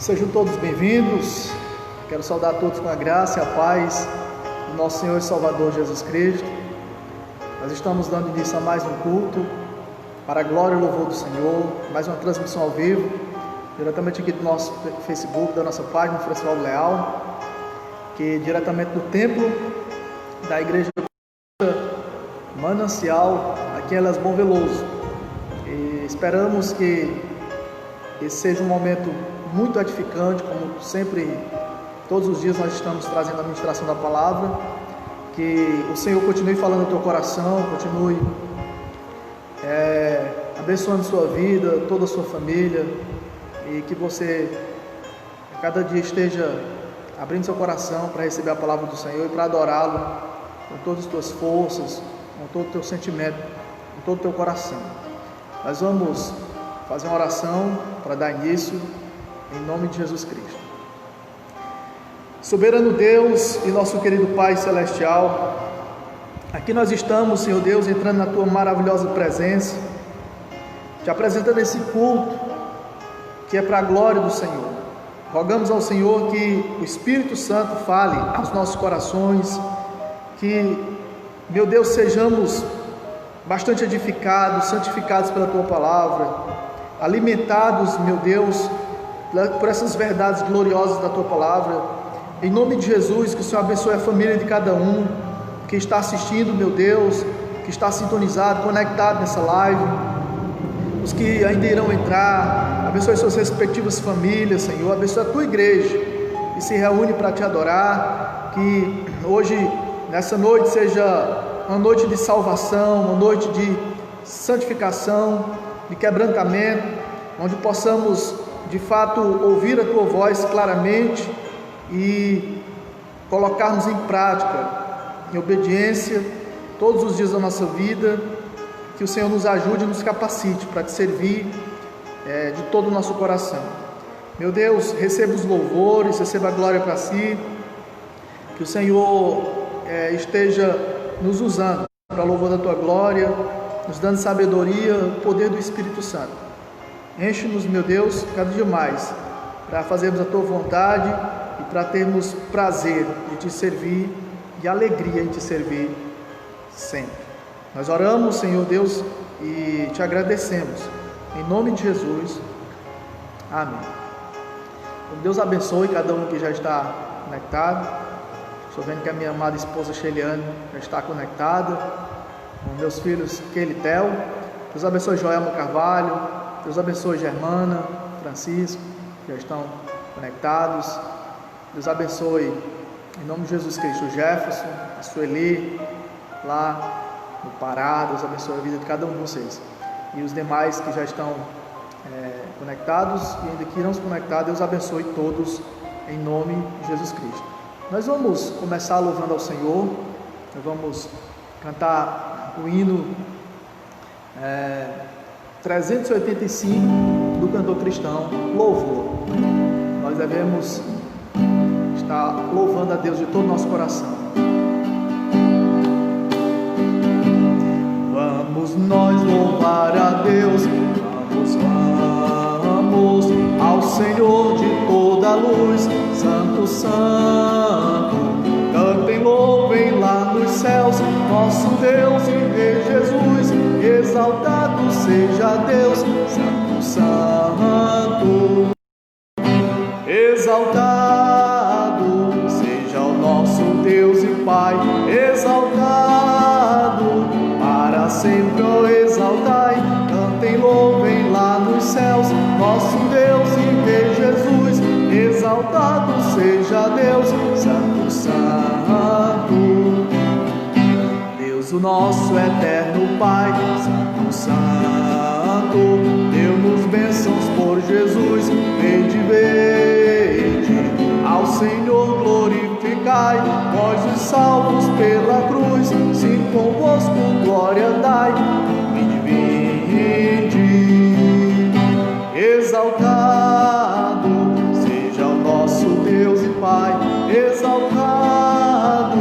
Sejam todos bem-vindos. Quero saudar todos com a graça e a paz do nosso Senhor e Salvador Jesus Cristo. Nós estamos dando início a mais um culto para a glória e louvor do Senhor, mais uma transmissão ao vivo, diretamente aqui do nosso Facebook, da nossa página Festival Leal, que diretamente do templo da Igreja Manancial, aqui em Elas Bom Veloso. E esperamos que esse seja um momento muito edificante, como sempre, todos os dias nós estamos trazendo a ministração da palavra. Que o Senhor continue falando no teu coração, continue abençoando sua vida, toda a sua família, e que você a cada dia esteja abrindo seu coração para receber a palavra do Senhor e para adorá-lo com todas as tuas forças, com todo o teu sentimento, com todo o teu coração. Nós vamos fazer uma oração para dar início em nome de Jesus Cristo. Soberano Deus e nosso querido Pai Celestial, aqui nós estamos, Senhor Deus, entrando na Tua maravilhosa presença, te apresentando esse culto que é para a glória do Senhor. Rogamos ao Senhor que o Espírito Santo fale aos nossos corações, que, meu Deus, sejamos bastante edificados, santificados pela Tua palavra, alimentados, meu Deus, por essas verdades gloriosas da Tua palavra. Em nome de Jesus, que o Senhor abençoe a família de cada um que está assistindo, meu Deus, que está sintonizado, conectado nessa live, os que ainda irão entrar. Abençoe suas respectivas famílias, Senhor. Abençoe a Tua igreja que se reúne para Te adorar. Que hoje, nessa noite, seja uma noite de salvação, uma noite de santificação, de quebrantamento, onde possamos de fato ouvir a Tua voz claramente e colocarmos em prática, em obediência, todos os dias da nossa vida. Que o Senhor nos ajude e nos capacite para Te servir de todo o nosso coração. Meu Deus, receba os louvores, receba a glória para Si. Que o Senhor esteja nos usando para o louvor da Tua glória, nos dando sabedoria, o poder do Espírito Santo. Enche-nos, meu Deus, cada dia mais, para fazermos a Tua vontade e para termos prazer de Te servir e alegria em Te servir sempre. Nós oramos, Senhor Deus, e Te agradecemos, em nome de Jesus, amém. Deus abençoe cada um que já está conectado. Estou vendo que a minha amada esposa Sheliane já está conectada, com meus filhos Keila e Theo. Deus abençoe Joelma Carvalho, Deus abençoe Germana, Francisco, que já estão conectados. Deus abençoe, em nome de Jesus Cristo, Jefferson, a Sueli, lá no Pará. Deus abençoe a vida de cada um de vocês. E os demais que já estão conectados e ainda que irão se conectar, Deus abençoe todos, em nome de Jesus Cristo. Nós vamos começar louvando ao Senhor. Nós vamos cantar o hino 385 do cantor cristão, Louvor. Nós devemos estar louvando a Deus de todo o nosso coração. Vamos nós louvar a Deus, vamos ao Senhor de toda a luz, Santo, Santo. Cantem, louvem lá nos céus, nosso Deus e Rei Jesus. Exaltado seja Deus, Santo, Santo. Exaltado seja o nosso Deus e Pai. Exaltado para sempre, ó, exaltai. Cantem, louvem lá nos céus, nosso Deus e Rei Jesus. Exaltado seja Deus, Santo, Santo. Deus, o nosso eterno Pai, Santo, Santo. Deu-nos bênçãos por Jesus. Vede, ao Senhor glorificai, vós os salvos pela cruz. Sim, convosco glória dai. Vinde, exaltado seja o nosso Deus e Pai. Exaltado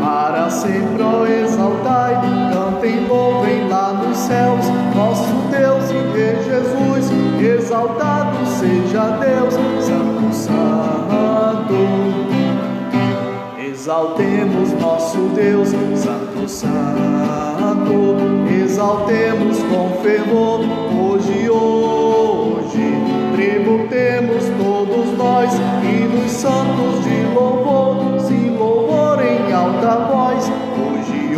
para sempre, ó, exaltai. Cantem, louvem lá nos céus, nosso Deus e Rei Jesus. Exaltado seja Deus, Santo, nosso Deus, Santo, Santo, exaltemos com fervor, hoje, tributemos todos nós, hinos santos de louvor, sim, louvor em alta voz, hoje,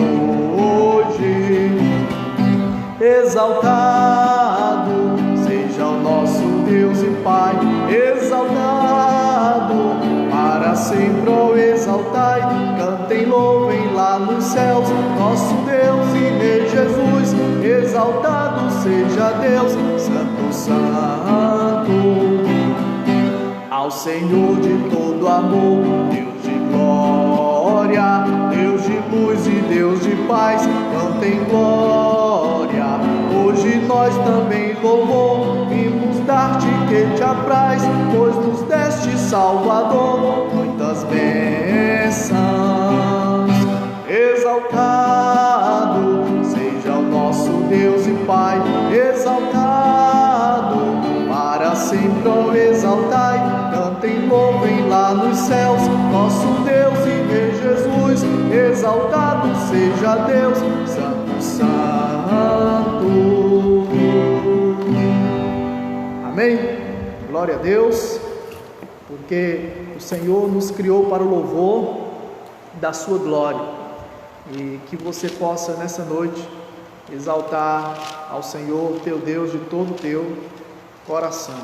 exaltado seja o nosso Deus e Pai, exaltado para sempre, ó exaltai, cantem, louvem lá nos céus, nosso Deus e Rei Jesus, exaltado seja Deus, Santo, Santo, ao Senhor de todo amor, Deus de glória, Deus de luz e Deus de paz, cantem glória, hoje nós também louvor, vimos dar-te que te apraz, pois nos deste Salvador, muitas bênçãos, exaltado seja o nosso Deus e Pai, exaltado para sempre, ó exaltai, cantem, louvem lá nos céus, nosso Deus e Rei Jesus, exaltado seja Deus, Santo, Santo. Amém? Glória a Deus, porque o Senhor nos criou para o louvor da sua glória, e que você possa nessa noite exaltar ao Senhor teu Deus de todo o teu coração.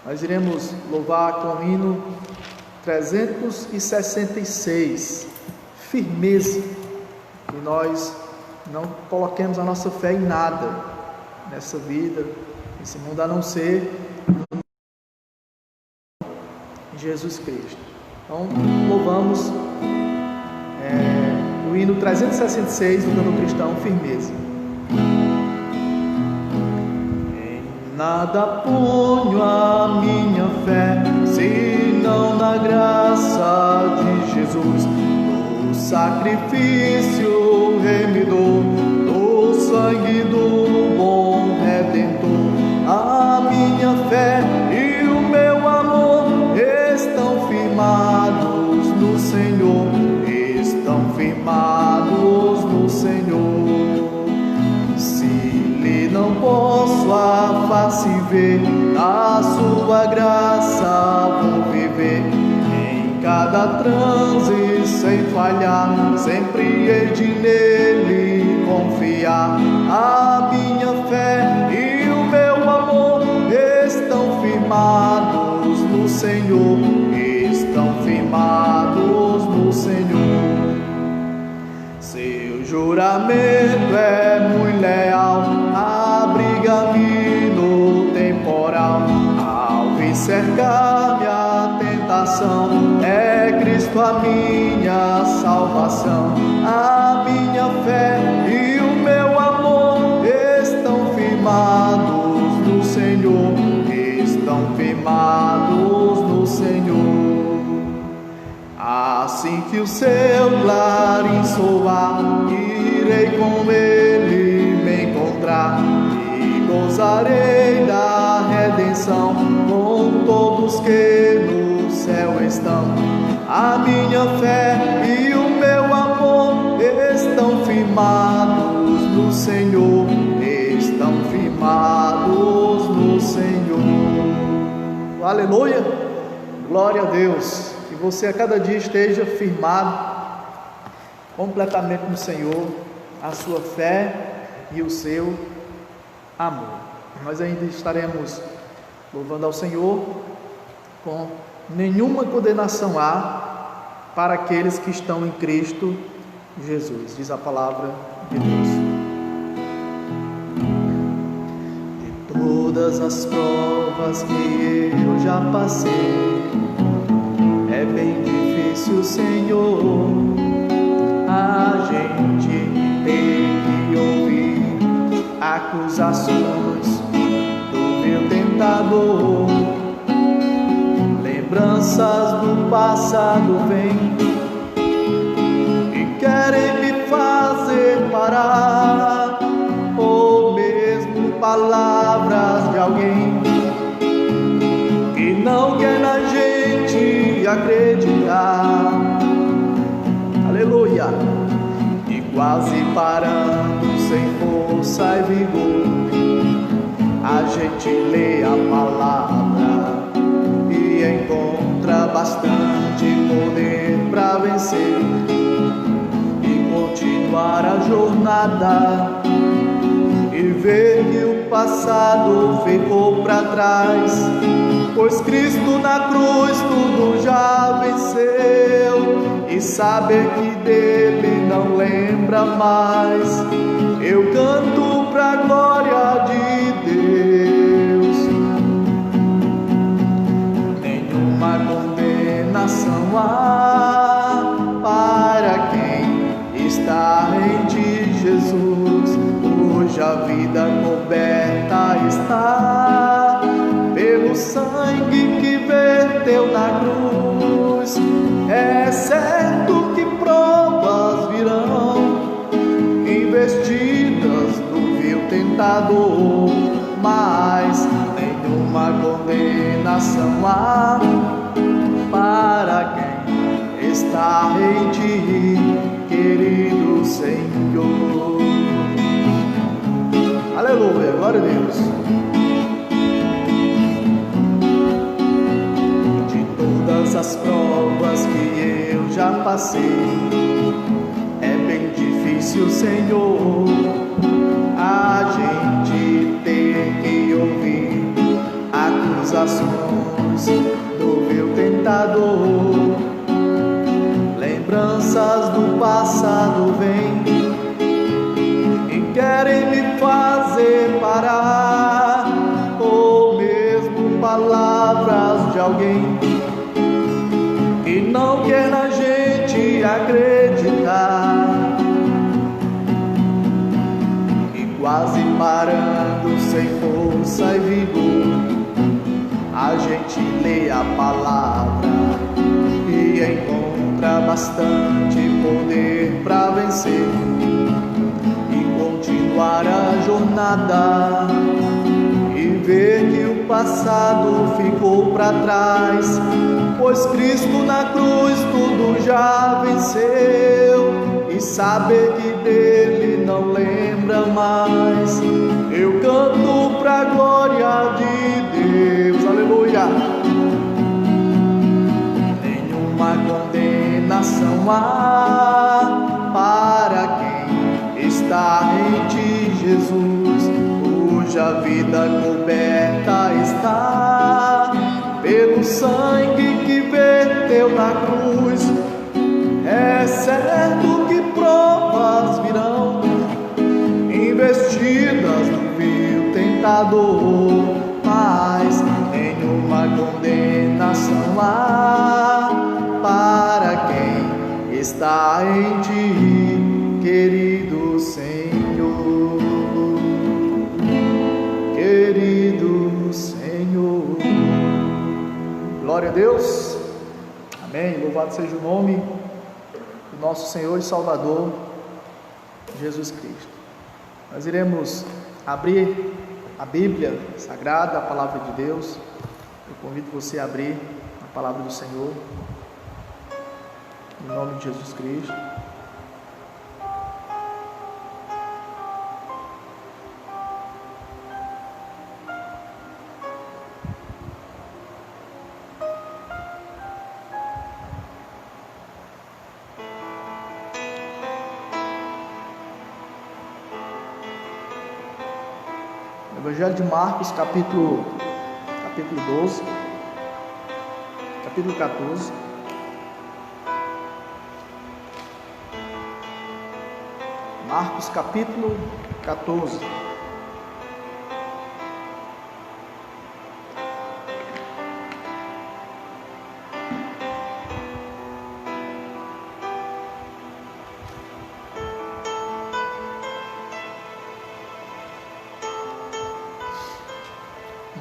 Nós iremos louvar com o hino 366, firmeza, que nós não coloquemos a nossa fé em nada nessa vida, nesse mundo, a não ser em Jesus Cristo. Então louvamos o hino 366 do Canto Cristão, firmeza. Nada ponho a minha fé, senão na graça de Jesus, no sacrifício remidor, no sangue do bom Redentor. A minha fé e o meu amor estão firmados no Senhor, estão firmados no Senhor. Não posso a face ver, na sua graça vou viver, em cada transe sem falhar, sempre hei de nele confiar. A minha fé e o meu amor estão firmados no Senhor, estão firmados no Senhor. Seu juramento é muito leal, abriga-me no temporal, ao vir cercar-me a tentação, é Cristo a minha salvação. A minha fé e o meu amor estão firmados no Senhor, estão firmados no Senhor. Assim que o seu clarim soar, irei com ele me encontrar, e gozarei da redenção com todos que no céu estão. A minha fé e o meu amor estão firmados no Senhor, estão firmados no Senhor. Aleluia, glória a Deus. Que você a cada dia esteja firmado completamente no Senhor, a sua fé e o seu amor. Nós ainda estaremos louvando ao Senhor com nenhuma condenação há para aqueles que estão em Cristo Jesus, diz a palavra de Deus. De todas as provas que eu já passei, é bem difícil, Senhor, a gente tem que ouvir acusações do meu tentador. Lembranças do passado vêm e querem me fazer parar, ou mesmo palavras de alguém que não quer na gente acreditar. Aleluia. quase parando, sem força e vigor, a gente lê a palavra e encontra bastante poder para vencer e continuar a jornada, e ver que o passado ficou para trás, pois Cristo na cruz tudo já venceu, e saber que dele não lembra mais. Eu canto pra glória de Deus. Nenhuma condenação há para quem está em ti, Jesus. Hoje a vida coberta está pelo sangue que verteu na cruz. É certo que provas virão, investidas do vil tentador, mas nenhuma condenação há para quem está em ti, querido Senhor. Aleluia, glória a Deus. De todas as provas que eu já passei, é bem difícil, Senhor, a gente ter que ouvir acusações do vil tentador. Lembranças do passado vêm e querem me fazer parar, ou mesmo palavras de alguém que não quer na gente acreditar, e quase parando, sem força e vigor, a gente lê a palavra e encontra bastante poder para vencer e continuar a jornada, e ver que o passado ficou para trás, pois Cristo na cruz tudo já venceu, e saber que dele não lembra mais. Eu canto pra glória de Deus, aleluia. Nenhuma condenação há para quem está em ti, Jesus. Hoje a vida coberta está pelo sangue que verteu na cruz. É certo que provas virão, investidas no vil tentador, mas nenhuma condenação há para quem está em ti, querido Senhor, querido Senhor. Glória a Deus, amém. Louvado seja o nome do nosso Senhor e Salvador Jesus Cristo. Nós iremos abrir a Bíblia Sagrada, a Palavra de Deus. Eu convido você a abrir a Palavra do Senhor, em nome de Jesus Cristo. Evangelho de Marcos, capítulo 12, capítulo 14. Marcos, capítulo 14.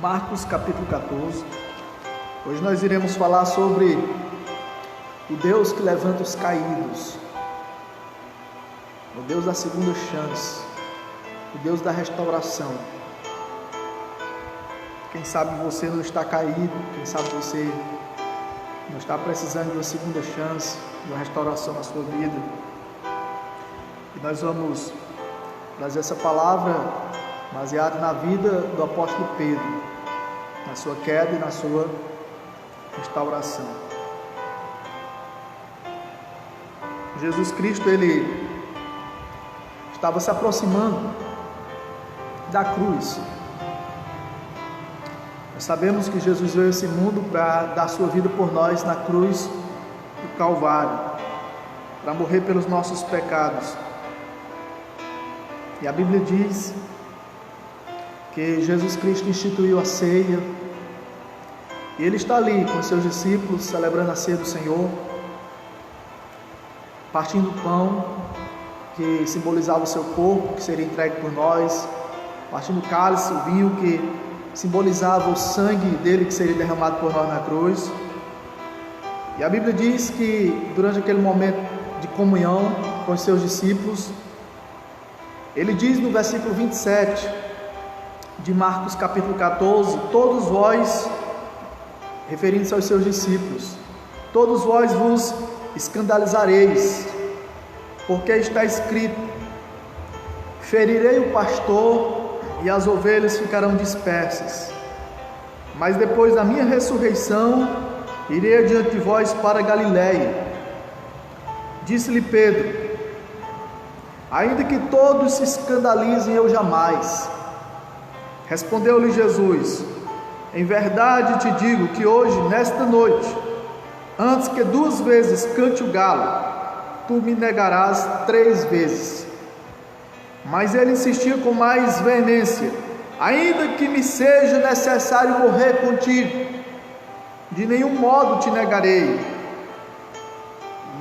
Marcos capítulo 14. Hoje nós iremos falar sobre o Deus que levanta os caídos, o Deus da segunda chance, o Deus da restauração. Quem sabe você não está caído, quem sabe você não está precisando de uma segunda chance, de uma restauração na sua vida. E nós vamos trazer essa palavra baseada na vida do apóstolo Pedro, na sua queda e na sua restauração. Jesus Cristo, ele estava se aproximando da cruz. Nós sabemos que Jesus veio a esse mundo para dar sua vida por nós na cruz do Calvário, para morrer pelos nossos pecados. E a Bíblia diz que Jesus Cristo instituiu a ceia, e Ele está ali com seus discípulos, celebrando a ceia do Senhor, partindo o pão, que simbolizava o seu corpo, que seria entregue por nós, partindo o cálice, o vinho, que simbolizava o sangue dele, que seria derramado por nós na cruz. E a Bíblia diz que durante aquele momento de comunhão com os seus discípulos, ele diz no versículo 27 de Marcos capítulo 14: todos vós, referindo-se aos seus discípulos, todos vós vos escandalizareis, porque está escrito: ferirei o pastor e as ovelhas ficarão dispersas. Mas depois da minha ressurreição, irei adiante de vós para Galiléia. Disse-lhe Pedro: ainda que todos se escandalizem, eu jamais. Respondeu-lhe Jesus: em verdade te digo que hoje, nesta noite, antes que 2 vezes cante o galo, tu me negarás 3 vezes. Mas ele insistia com mais veemência: ainda que me seja necessário morrer contigo, de nenhum modo te negarei.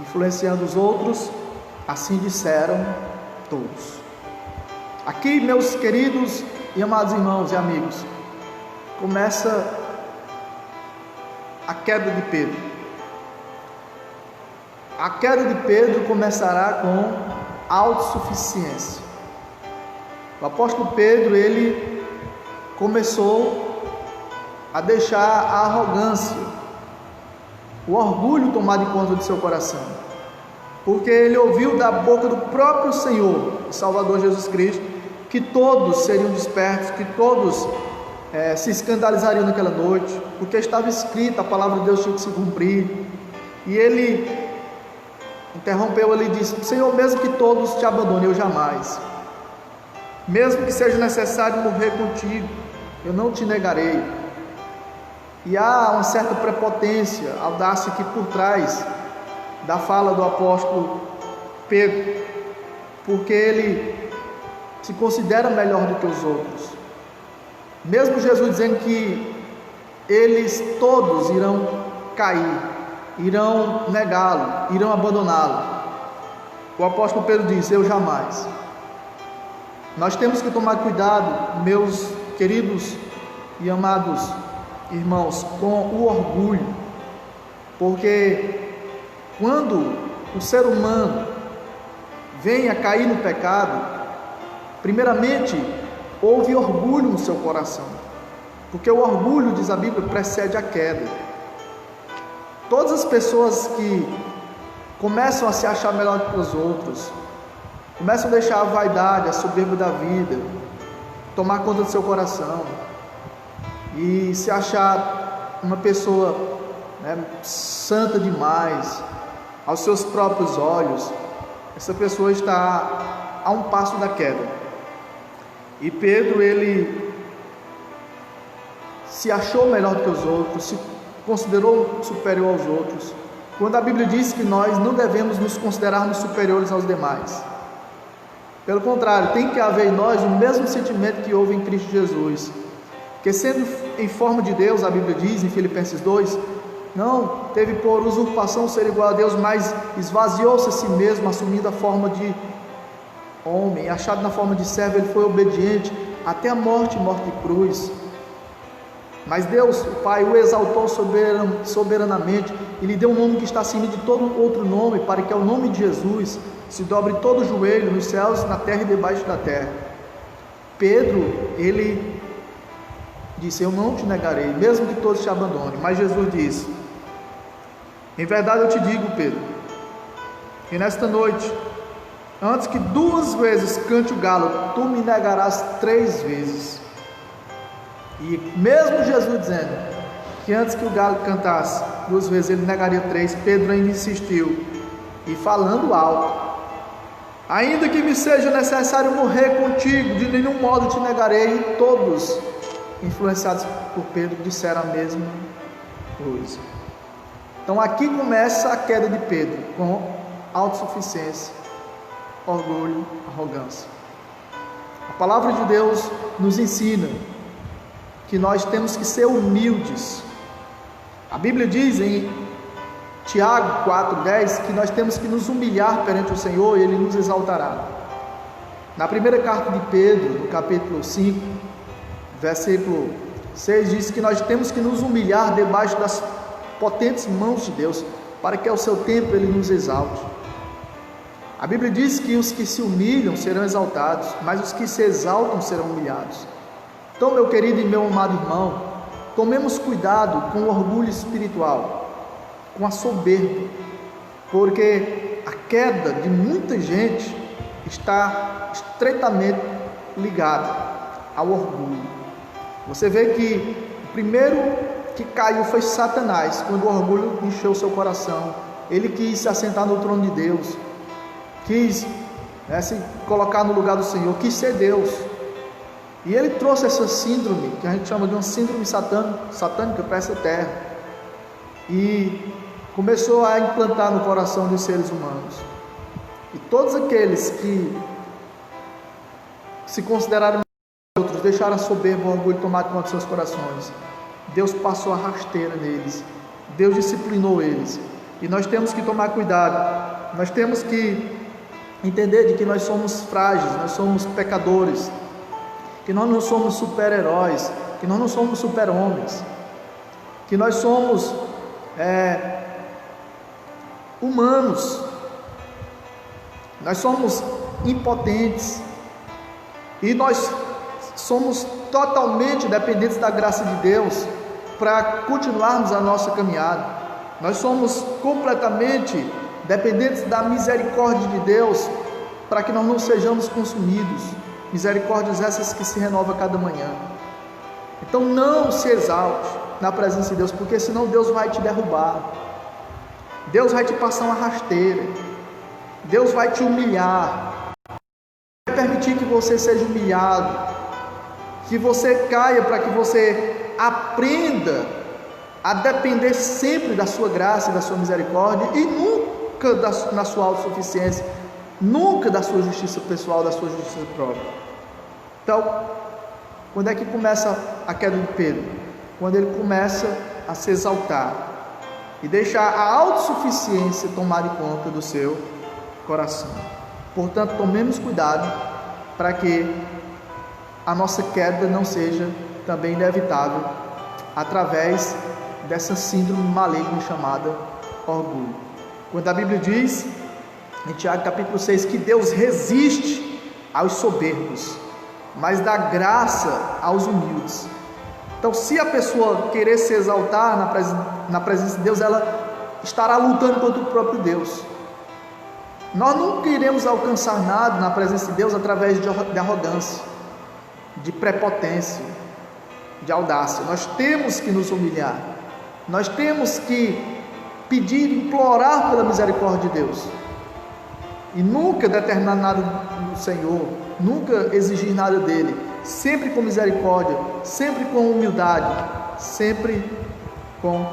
Influenciando os outros, assim disseram todos. Aqui, meus queridos e amados irmãos e amigos, começa a queda de Pedro. A queda de Pedro começará com autossuficiência. O apóstolo Pedro, ele começou a deixar a arrogância, o orgulho tomar de conta de seu coração, porque ele ouviu da boca do próprio Senhor e Salvador Jesus Cristo que todos seriam despertos, que todos se escandalizariam naquela noite, porque estava escrito, a palavra de Deus tinha que se cumprir. E ele interrompeu, ele disse: Senhor, mesmo que todos te abandonem, eu jamais. Mesmo que seja necessário morrer contigo, eu não te negarei. E há uma certa prepotência, audácia aqui por trás da fala do apóstolo Pedro, porque ele se considera melhor do que os outros. Mesmo Jesus dizendo que eles todos irão cair, irão negá-lo, irão abandoná-lo, o apóstolo Pedro diz: eu jamais. Nós temos que tomar cuidado, meus queridos e amados irmãos, com o orgulho, porque quando o ser humano vem a cair no pecado, primeiramente houve orgulho no seu coração, porque o orgulho, diz a Bíblia, precede a queda. Todas as pessoas que começam a se achar melhor do que os outros, começam a deixar a vaidade, a soberba da vida tomar conta do seu coração e se achar uma pessoa santa demais aos seus próprios olhos, essa pessoa está a um passo da queda. E Pedro, ele se achou melhor do que os outros, se considerou superior aos outros, quando a Bíblia diz que nós não devemos nos considerarmos superiores aos demais. Pelo contrário, tem que haver em nós o mesmo sentimento que houve em Cristo Jesus, que sendo em forma de Deus, a Bíblia diz em Filipenses 2, não teve por usurpação ser igual a Deus, mas esvaziou-se a si mesmo, assumindo a forma de homem, achado na forma de servo, ele foi obediente até a morte de cruz. Mas Deus, o Pai, o exaltou soberanamente e lhe deu um nome que está acima de todo outro nome, para que ao nome de Jesus se dobre todo o joelho nos céus, na terra e debaixo da terra. Pedro, ele disse: eu não te negarei, mesmo que todos te abandonem. Mas Jesus disse: em verdade eu te digo, Pedro, que nesta noite, antes que 2 vezes cante o galo, tu me negarás 3 vezes. E mesmo Jesus dizendo que antes que o galo cantasse 2 vezes, ele negaria 3, Pedro ainda insistiu, e falando alto: ainda que me seja necessário morrer contigo, de nenhum modo te negarei. E todos, influenciados por Pedro, disseram a mesma coisa. Então aqui começa a queda de Pedro, com autossuficiência, orgulho, arrogância. A palavra de Deus nos ensina que nós temos que ser humildes. A Bíblia diz em Tiago 4,10 que nós temos que nos humilhar perante o Senhor e Ele nos exaltará. Na primeira carta de Pedro, no capítulo 5, versículo 6, diz que nós temos que nos humilhar debaixo das potentes mãos de Deus, para que ao seu tempo Ele nos exalte. A Bíblia diz que os que se humilham serão exaltados, mas os que se exaltam serão humilhados. Então, meu querido e meu amado irmão, tomemos cuidado com o orgulho espiritual, com a soberba, porque a queda de muita gente está estreitamente ligada ao orgulho. Você vê que o primeiro que caiu foi Satanás, quando o orgulho encheu seu coração. Ele quis se assentar no trono de Deus, quis se colocar no lugar do Senhor, quis ser Deus. E ele trouxe essa síndrome, que a gente chama de uma síndrome satânica para essa terra, e começou a implantar no coração dos seres humanos. E todos aqueles que se consideraram outros, deixaram a soberba, o orgulho tomar conta de seus corações, Deus passou a rasteira neles, Deus disciplinou eles. E nós temos que tomar cuidado, nós temos que entender de que nós somos frágeis, nós somos pecadores, que nós não somos super-heróis, que nós não somos super-homens, que nós somos humanos, nós somos impotentes, e nós somos totalmente dependentes da graça de Deus para continuarmos a nossa caminhada. Nós somos completamente dependentes da misericórdia de Deus para que nós não sejamos consumidos. Misericórdias essas que se renovam a cada manhã. Então não se exalte na presença de Deus, porque senão Deus vai te derrubar, Deus vai te passar uma rasteira, Deus vai te humilhar, vai permitir que você seja humilhado, que você caia, para que você aprenda a depender sempre da sua graça e da sua misericórdia, e nunca na sua autossuficiência, nunca da sua justiça pessoal, da sua justiça própria. Então, quando é que começa a queda de Pedro? Quando ele começa a se exaltar e deixar a autossuficiência tomar conta do seu coração. Portanto, tomemos cuidado para que a nossa queda não seja também inevitável através dessa síndrome maligna chamada orgulho. Quando a Bíblia diz em Tiago capítulo 6 que Deus resiste aos soberbos, mas dá graça aos humildes. Então, se a pessoa querer se exaltar na presença de Deus, ela estará lutando contra o próprio Deus. Nós nunca iremos alcançar nada na presença de Deus através de arrogância, de prepotência, de audácia. Nós temos que nos humilhar, nós temos que pedir, implorar pela misericórdia de Deus, e nunca determinar nada do Senhor, nunca exigir nada dele, sempre com misericórdia, sempre com humildade, sempre com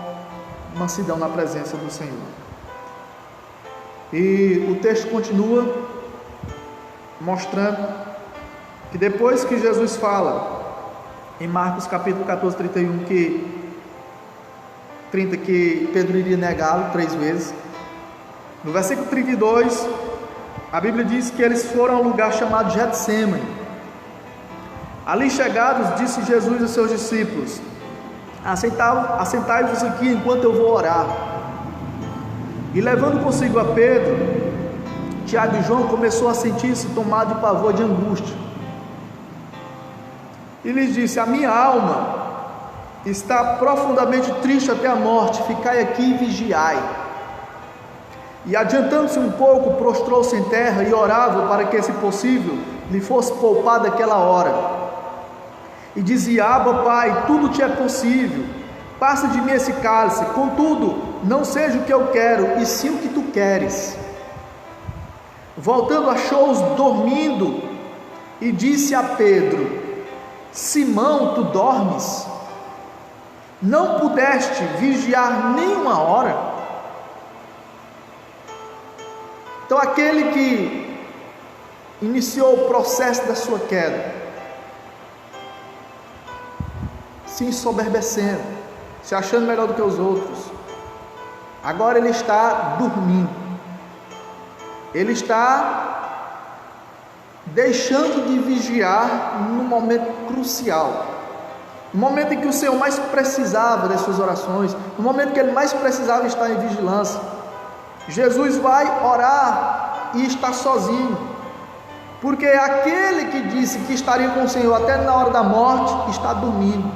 mansidão na presença do Senhor. E o texto continua mostrando que depois que Jesus fala em Marcos capítulo 14, 31, que Pedro iria negá-lo 3 vezes, no versículo 32, a Bíblia diz que eles foram a um lugar chamado Getsêmani. Ali chegados, disse Jesus aos seus discípulos: assentai-vos aqui enquanto eu vou orar. E levando consigo a Pedro, Tiago e João, começou a sentir-se tomado de pavor, de angústia, e lhes disse: a minha alma está profundamente triste até a morte, ficai aqui e vigiai. E adiantando-se um pouco, prostrou-se em terra e orava para que, se possível, lhe fosse poupada aquela hora. E dizia: Abba, Pai, tudo te é possível, passa de mim esse cálice, contudo, não seja o que eu quero, e sim o que tu queres. Voltando, achou-os dormindo, e disse a Pedro: Simão, tu dormes? Não pudeste vigiar nem uma hora? Então, aquele que iniciou o processo da sua queda, se ensoberbecendo, se achando melhor do que os outros, agora ele está dormindo, ele está deixando de vigiar no momento crucial, no momento em que o Senhor mais precisava das suas orações, no momento que ele mais precisava estar em vigilância. Jesus vai orar e está sozinho, porque aquele que disse que estaria com o Senhor até na hora da morte está dormindo.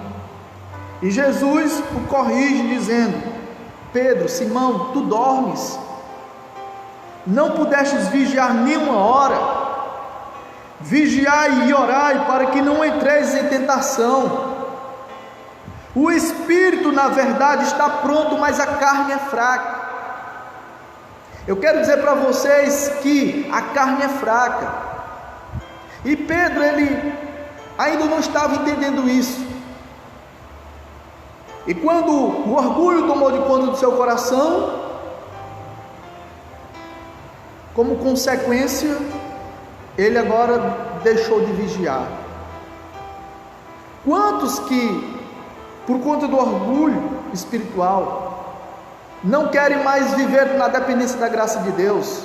E Jesus o corrige dizendo: Pedro, Simão, tu dormes? Não pudestes vigiar nem uma hora? Vigiai e orai para que não entreis em tentação. O espírito, na verdade, está pronto, mas a carne é fraca. Eu quero dizer para vocês que a carne é fraca. E Pedro, ele ainda não estava entendendo isso. E quando o orgulho tomou de conta do seu coração, como consequência, ele agora deixou de vigiar. Quantos que, por conta do orgulho espiritual, não querem mais viver na dependência da graça de Deus,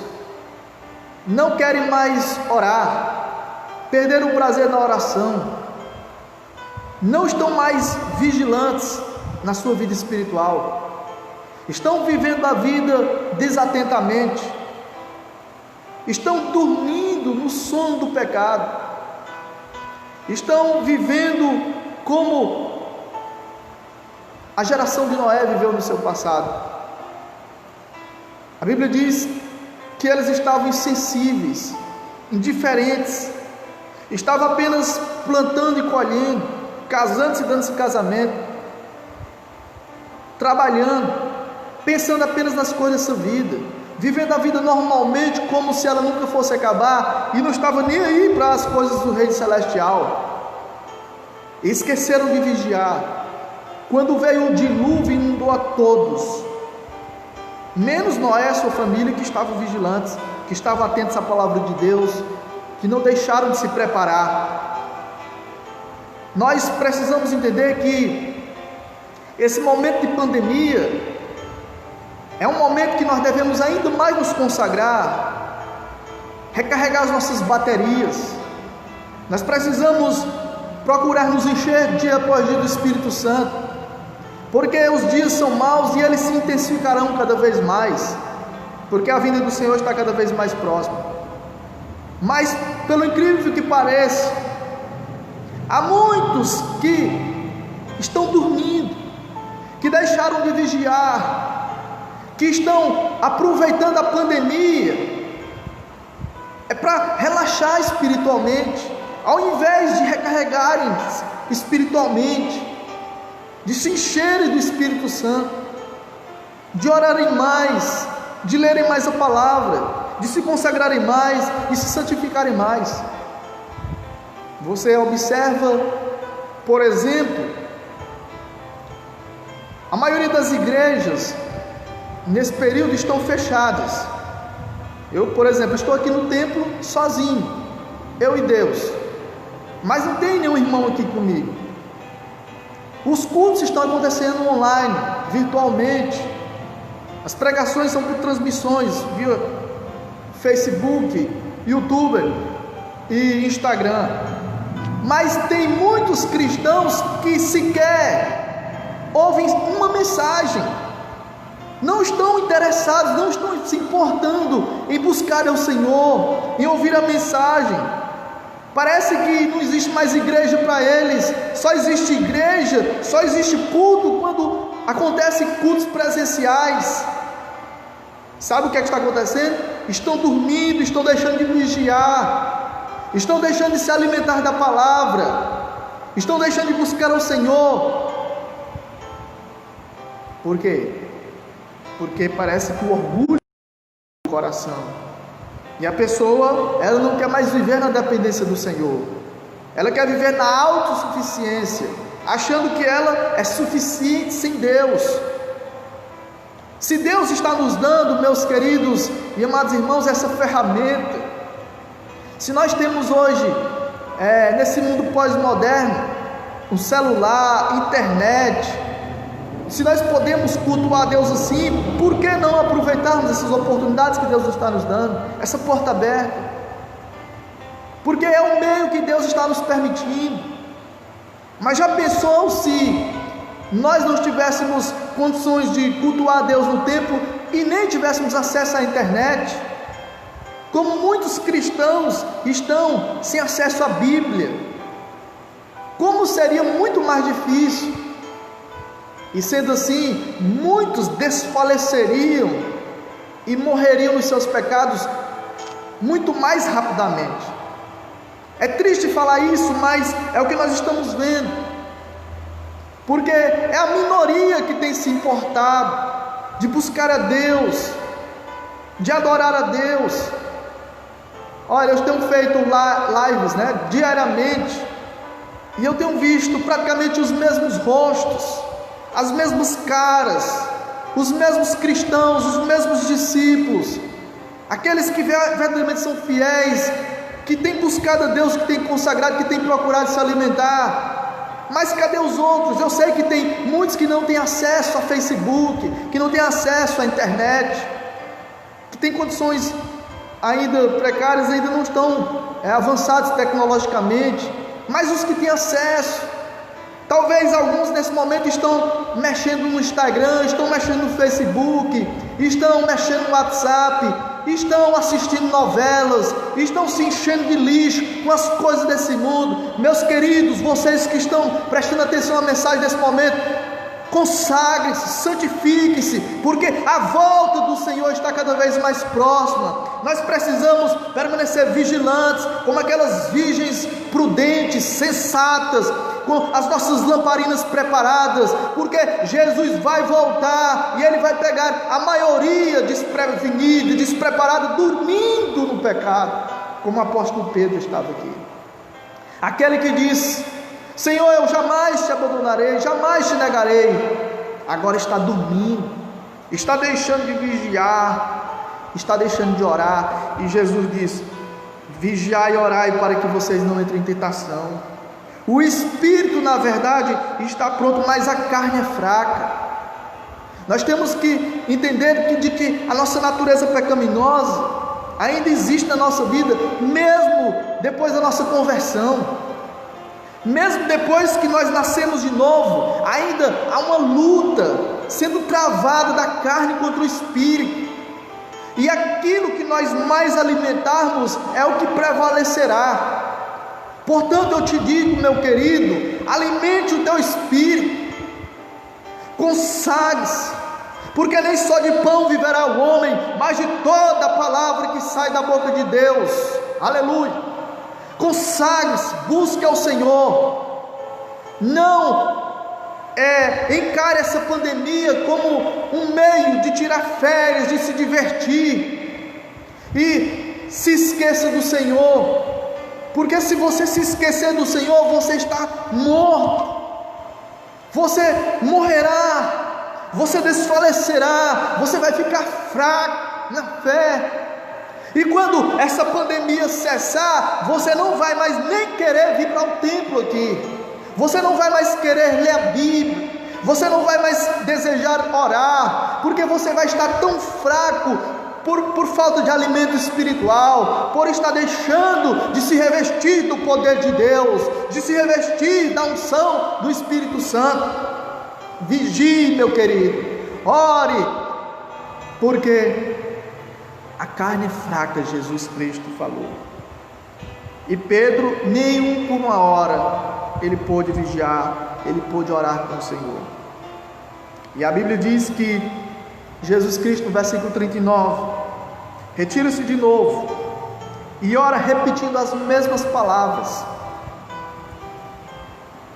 não querem mais orar, perderam o prazer na oração, não estão mais vigilantes na sua vida espiritual, estão vivendo a vida desatentamente, estão dormindo no sono do pecado, estão vivendo como a geração de Noé viveu no seu passado. A Bíblia diz que eles estavam insensíveis, indiferentes, estavam apenas plantando e colhendo, casando-se e dando-se casamento, trabalhando, pensando apenas nas coisas dessa vida, vivendo a vida normalmente como se ela nunca fosse acabar, e não estava nem aí para as coisas do Reino Celestial. Esqueceram de vigiar. Quando veio o dilúvio, inundou a todos, menos Noé e sua família, que estavam vigilantes, que estavam atentos à palavra de Deus, que não deixaram de se preparar. Nós precisamos entender que esse momento de pandemia é um momento que nós devemos ainda mais nos consagrar, recarregar as nossas baterias. Nós precisamos procurar nos encher dia após dia do Espírito Santo, porque os dias são maus e eles se intensificarão cada vez mais, porque a vinda do Senhor está cada vez mais próxima. Mas, pelo incrível que pareça, há muitos que estão dormindo, que deixaram de vigiar, que estão aproveitando a pandemia para relaxar espiritualmente, ao invés de recarregarem espiritualmente, de se encherem do Espírito Santo, de orarem mais, de lerem mais a palavra, de se consagrarem mais e se santificarem mais. Você observa, por exemplo, a maioria das igrejas nesse período estão fechadas. Eu, por exemplo, estou aqui no templo sozinho, eu e Deus, mas não tem nenhum irmão aqui comigo. Os cultos estão acontecendo online, virtualmente. As pregações são por transmissões via Facebook, YouTube e Instagram. Mas tem muitos cristãos que sequer ouvem uma mensagem, não estão interessados, não estão se importando em buscar ao Senhor, em ouvir a mensagem. Parece que não existe mais igreja para eles, só existe igreja, só existe culto quando acontecem cultos presenciais. Sabe o que é que está acontecendo? Estão dormindo, estão deixando de vigiar, estão deixando de se alimentar da palavra, estão deixando de buscar o Senhor. Por quê? Porque parece que o orgulho do coração, e a pessoa, ela não quer mais viver na dependência do Senhor, ela quer viver na autossuficiência, achando que ela é suficiente sem Deus. Se Deus está nos dando, meus queridos e amados irmãos, essa ferramenta, se nós temos hoje, nesse mundo pós-moderno, um celular, internet, se nós podemos cultuar a Deus assim, por que não aproveitarmos essas oportunidades que Deus está nos dando, essa porta aberta? Porque é o meio que Deus está nos permitindo. Mas já pensou se nós não tivéssemos condições de cultuar a Deus no tempo e nem tivéssemos acesso à internet? Como muitos cristãos estão sem acesso à Bíblia, como seria muito mais difícil. E sendo assim, muitos desfaleceriam e morreriam nos seus pecados muito mais rapidamente. É triste falar isso, mas é o que nós estamos vendo, porque é a minoria que tem se importado de buscar a Deus, de adorar a Deus. Olha, eu tenho feito lives, diariamente, e eu tenho visto praticamente os mesmos rostos, as mesmas caras, os mesmos cristãos, os mesmos discípulos, aqueles que verdadeiramente são fiéis, que têm buscado a Deus, que têm consagrado, que têm procurado se alimentar. Mas cadê os outros? Eu sei que tem muitos que não têm acesso a Facebook, que não têm acesso à internet, que têm condições ainda precárias, ainda não estão avançados tecnologicamente, mas os que têm acesso, talvez alguns nesse momento estão mexendo no Instagram, estão mexendo no Facebook, estão mexendo no WhatsApp, estão assistindo novelas, estão se enchendo de lixo com as coisas desse mundo. Meus queridos, vocês que estão prestando atenção à mensagem desse momento, consagrem-se, santifiquem-se, porque a volta do Senhor está cada vez mais próxima. Nós precisamos permanecer vigilantes, como aquelas virgens prudentes, sensatas, com as nossas lamparinas preparadas, porque Jesus vai voltar e Ele vai pegar a maioria desprevenida, despreparada, dormindo no pecado, como o apóstolo Pedro estava aqui. Aquele que diz: Senhor, eu jamais te abandonarei, jamais te negarei, agora está dormindo, está deixando de vigiar, está deixando de orar. E Jesus diz: vigiai e orai para que vocês não entrem em tentação. O espírito, na verdade, está pronto, mas a carne é fraca. Nós temos que entender que a nossa natureza pecaminosa ainda existe na nossa vida, mesmo depois da nossa conversão. Mesmo depois que nós nascemos de novo, ainda há uma luta sendo travada da carne contra o espírito, e aquilo que nós mais alimentarmos é o que prevalecerá. Portanto, eu te digo, meu querido, alimente o teu espírito, consagre-se, porque nem só de pão viverá o homem, mas de toda a palavra que sai da boca de Deus. Aleluia! Consagre-se, busque ao Senhor. Não encare essa pandemia como um meio de tirar férias, de se divertir, e se esqueça do Senhor, porque se você se esquecer do Senhor, você está morto, você morrerá, você desfalecerá, você vai ficar fraco na fé. E quando essa pandemia cessar, você não vai mais nem querer vir para o templo aqui, você não vai mais querer ler a Bíblia, você não vai mais desejar orar, porque você vai estar tão fraco por falta de alimento espiritual, por estar deixando de se revestir do poder de Deus, de se revestir da unção do Espírito Santo. Vigie, meu querido, ore, porque a carne é fraca, Jesus Cristo falou. E Pedro, nem por uma hora, ele pôde vigiar, ele pôde orar com o Senhor. E a Bíblia diz que Jesus Cristo, no versículo 39, retira-se de novo e ora repetindo as mesmas palavras.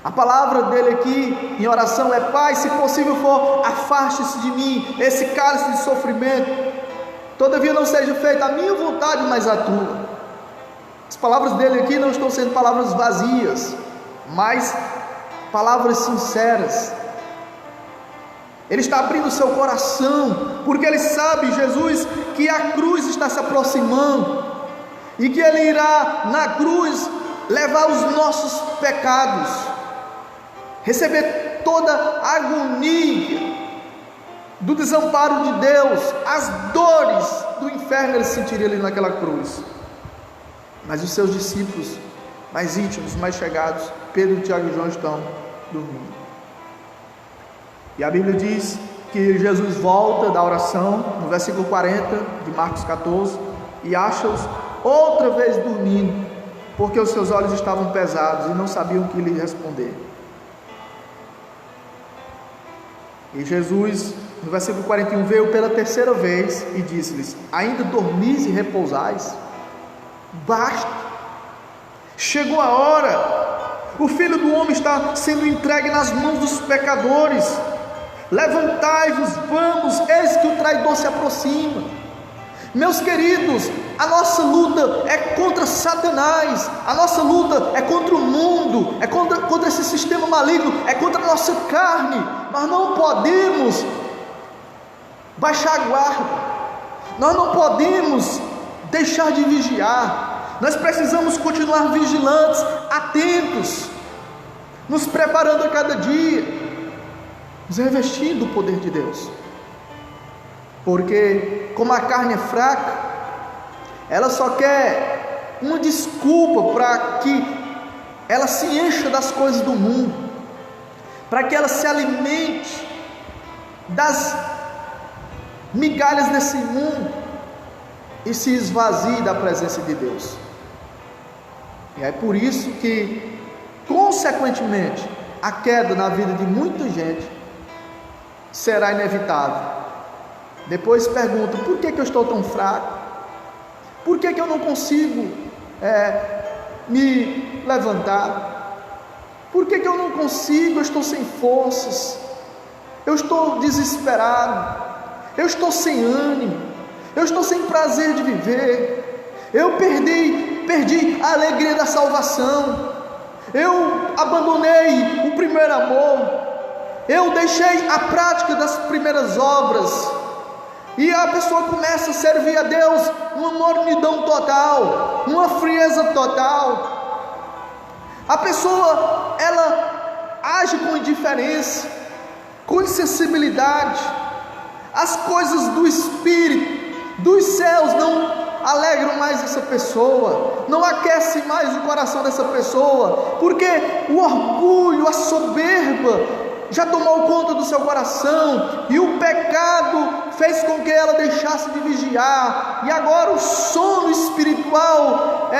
A palavra dele aqui em oração é: Pai, se possível for, afaste-se de mim esse cálice de sofrimento, todavia não seja feita a minha vontade, mas a tua. As palavras dele aqui não estão sendo palavras vazias, mas palavras sinceras. Ele está abrindo o seu coração, porque ele sabe, Jesus, que a cruz está se aproximando, e que ele irá na cruz levar os nossos pecados, receber toda a agonia do desamparo de Deus, as dores do inferno ele sentiria ali naquela cruz. Mas os seus discípulos mais íntimos, mais chegados, Pedro, Tiago e João, estão dormindo. E a Bíblia diz que Jesus volta da oração, no versículo 40 de Marcos 14, e acha-os outra vez dormindo, porque os seus olhos estavam pesados e não sabiam o que lhe responder. E Jesus, no versículo 41, veio pela terceira vez e disse-lhes: ainda dormis e repousais? Basta, chegou a hora, o Filho do Homem está sendo entregue nas mãos dos pecadores. Levantai-vos, vamos, eis que o traidor se aproxima. Meus queridos, a nossa luta é contra Satanás, a nossa luta é contra o mundo, é contra esse sistema maligno, é contra a nossa carne. Nós não podemos baixar a guarda, nós não podemos deixar de vigiar. Nós precisamos continuar vigilantes, atentos, nos preparando a cada dia, nos revestindo do poder de Deus, porque como a carne é fraca, ela só quer uma desculpa para que ela se encha das coisas do mundo, para que ela se alimente das migalhas desse mundo e se esvazie da presença de Deus. E é por isso que, consequentemente, a queda na vida de muita gente será inevitável. Depois pergunta: por que eu estou tão fraco? Por que eu não consigo me levantar? Por que eu não consigo? Eu estou sem forças, eu estou desesperado, eu estou sem ânimo, eu estou sem prazer de viver, eu perdi a alegria da salvação, eu abandonei o primeiro amor, eu deixei a prática das primeiras obras. E a pessoa começa a servir a Deus numa mornidão total, numa frieza total. A pessoa, ela age com indiferença, com insensibilidade. As coisas do Espírito, dos céus, não alegram mais essa pessoa, não aquece mais o coração dessa pessoa, porque o orgulho, a soberba já tomou conta do seu coração, e o pecado fez com que ela deixasse de vigiar, e agora o sono espiritual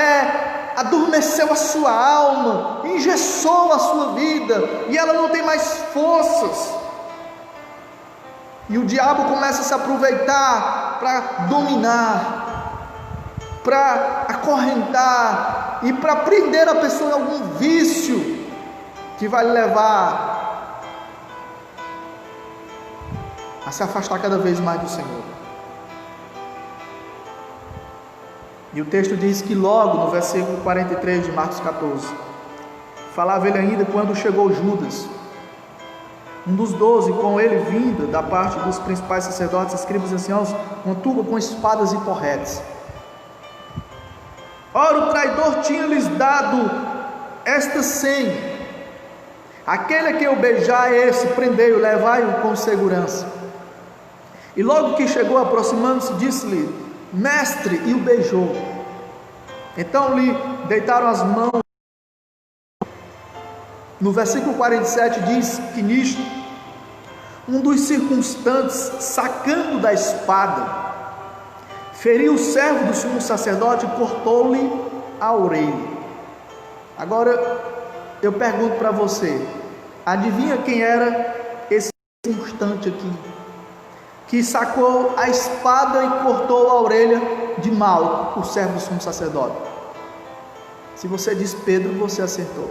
adormeceu a sua alma, engessou a sua vida, e ela não tem mais forças, e o diabo começa a se aproveitar para dominar, para acorrentar, e para prender a pessoa em algum vício, que vai levar a se afastar cada vez mais do Senhor. E o texto diz que logo no versículo 43 de Marcos 14, falava ele ainda quando chegou Judas, um dos 12, com ele vinda da parte dos principais sacerdotes, escribas e anciãos, uma turba com espadas e porretes. Ora, o traidor tinha-lhes dado esta senha: aquele a quem eu beijar, esse, prendei-o, levai-o com segurança. E logo que chegou, aproximando-se, disse-lhe: mestre, e o beijou. Então lhe deitaram as mãos. No versículo 47 diz que nisto, um dos circunstantes, sacando da espada, feriu o servo do sumo sacerdote e cortou-lhe a orelha. Agora eu pergunto para você, adivinha quem era esse circunstante aqui, que sacou a espada e cortou a orelha de Malco, o servo do sumo sacerdote. Se você diz Pedro, você acertou.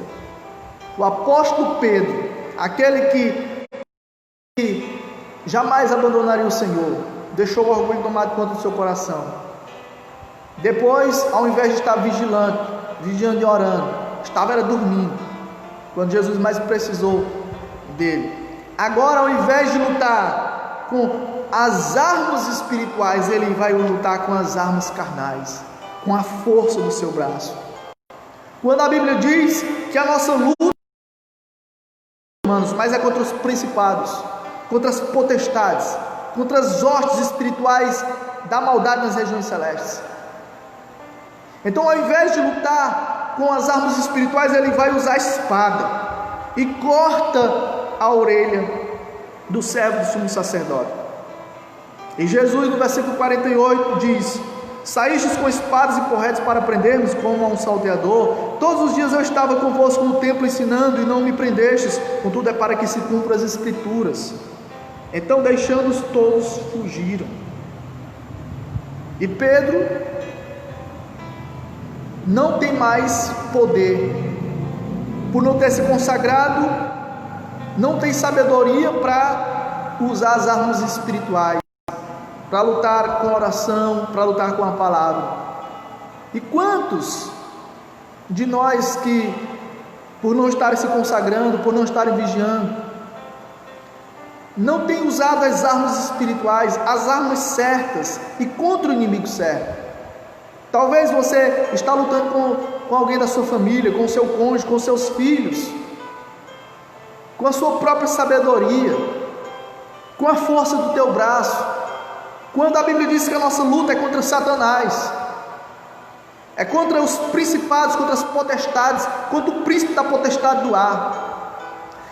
O apóstolo Pedro, aquele que jamais abandonaria o Senhor, deixou o orgulho tomar conta do seu coração. Depois, ao invés de estar vigiando e orando, era dormindo, quando Jesus mais precisou dele. Agora, ao invés de lutar com as armas espirituais, ele vai lutar com as armas carnais, com a força do seu braço. Quando a Bíblia diz que a nossa luta, mas é contra os principados, contra as potestades, contra as hostes espirituais da maldade nas regiões celestes. Então, ao invés de lutar com as armas espirituais, ele vai usar a espada e corta a orelha do servo do sumo sacerdote. E Jesus, no versículo 48, diz: saístes com espadas e porretes para prendermos, como a um salteador. Todos os dias eu estava convosco no templo ensinando, e não me prendestes. Contudo é para que se cumpram as escrituras. Então, deixando-os, todos fugiram. E Pedro não tem mais poder, por não ter se consagrado, não tem sabedoria para usar as armas espirituais, para lutar com oração, para lutar com a palavra. E quantos de nós que, por não estarem se consagrando, por não estarem vigiando, não tem usado as armas espirituais, as armas certas e contra o inimigo certo? Talvez você está lutando com alguém da sua família, com o seu cônjuge, com seus filhos, com a sua própria sabedoria, com a força do teu braço, quando a Bíblia diz que a nossa luta é contra Satanás, é contra os principados, contra as potestades, contra o príncipe da potestade do ar.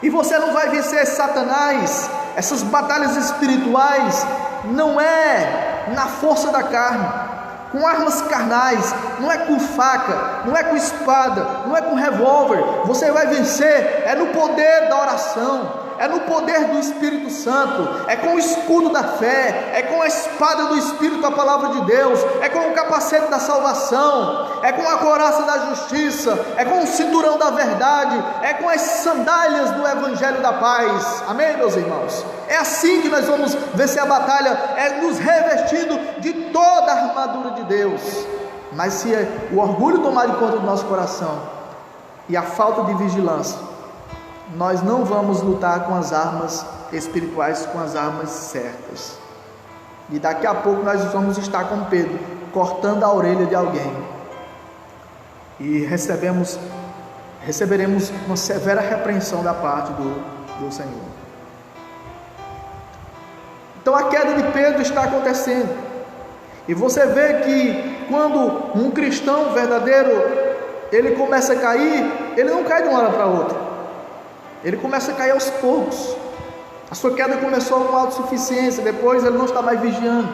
E você não vai vencer Satanás, essas batalhas espirituais, não é na força da carne, com armas carnais, não é com faca, não é com espada, não é com revólver. Você vai vencer é no poder da oração, é no poder do Espírito Santo, é com o escudo da fé, é com a espada do Espírito, a palavra de Deus, é com o capacete da salvação, é com a couraça da justiça, é com o cinturão da verdade, é com as sandálias do Evangelho da paz. Amém, meus irmãos? É assim que nós vamos vencer a batalha, é nos revestindo de toda a armadura de Deus. Mas se o orgulho tomar de conta do nosso coração e a falta de vigilância, nós não vamos lutar com as armas espirituais, com as armas certas. E daqui a pouco nós vamos estar com Pedro, cortando a orelha de alguém. E receberemos uma severa repreensão da parte do Senhor. Então a queda de Pedro está acontecendo. E você vê que quando um cristão verdadeiro, ele começa a cair, ele não cai de uma hora para outra. Ele começa a cair aos poucos. A sua queda começou com autossuficiência, depois ele não está mais vigiando.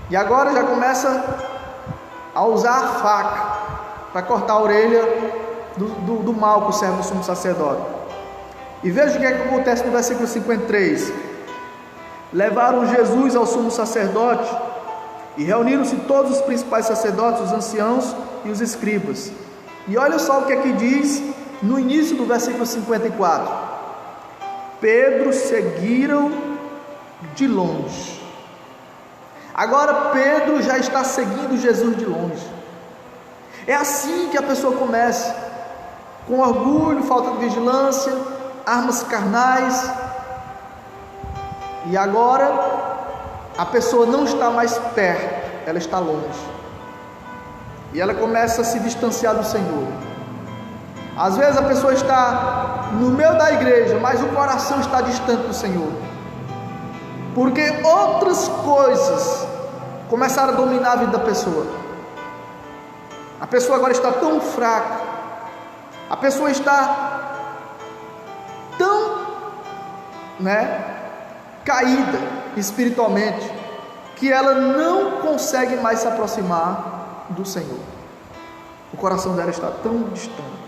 E agora já começa a usar a faca para cortar a orelha do Malco, o servo do sumo sacerdote. E veja o que acontece no versículo 53. Levaram Jesus ao sumo sacerdote e reuniram-se todos os principais sacerdotes, os anciãos e os escribas. E olha só o que aqui diz no início do versículo 54. Pedro seguiram de longe. Agora Pedro já está seguindo Jesus de longe. É assim que a pessoa começa, com orgulho, falta de vigilância, armas carnais. E agora a pessoa não está mais perto, ela está longe. E ela começa a se distanciar do Senhor. Às vezes a pessoa está no meio da igreja, mas o coração está distante do Senhor, porque outras coisas começaram a dominar a vida da pessoa. A pessoa agora está tão fraca, a pessoa está tão caída espiritualmente, que ela não consegue mais se aproximar do Senhor. O coração dela está tão distante.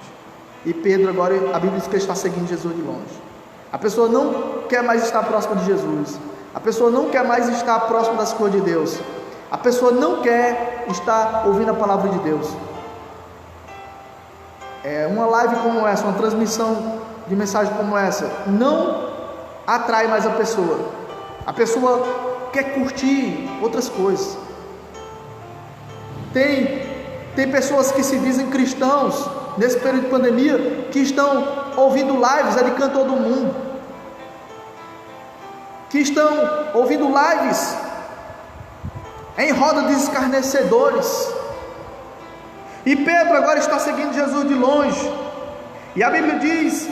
E Pedro agora, a Bíblia diz que ele está seguindo Jesus de longe. A pessoa não quer mais estar próxima de Jesus. A pessoa não quer mais estar próximo das coisas de Deus. A pessoa não quer estar ouvindo a palavra de Deus. Uma live como essa, uma transmissão de mensagem como essa, não atrai mais a pessoa. A pessoa quer curtir outras coisas. Tem pessoas que se dizem cristãos nesse período de pandemia, que estão ouvindo lives de cantor do mundo, que estão ouvindo lives em roda de escarnecedores. E Pedro agora está seguindo Jesus de longe, e a Bíblia diz,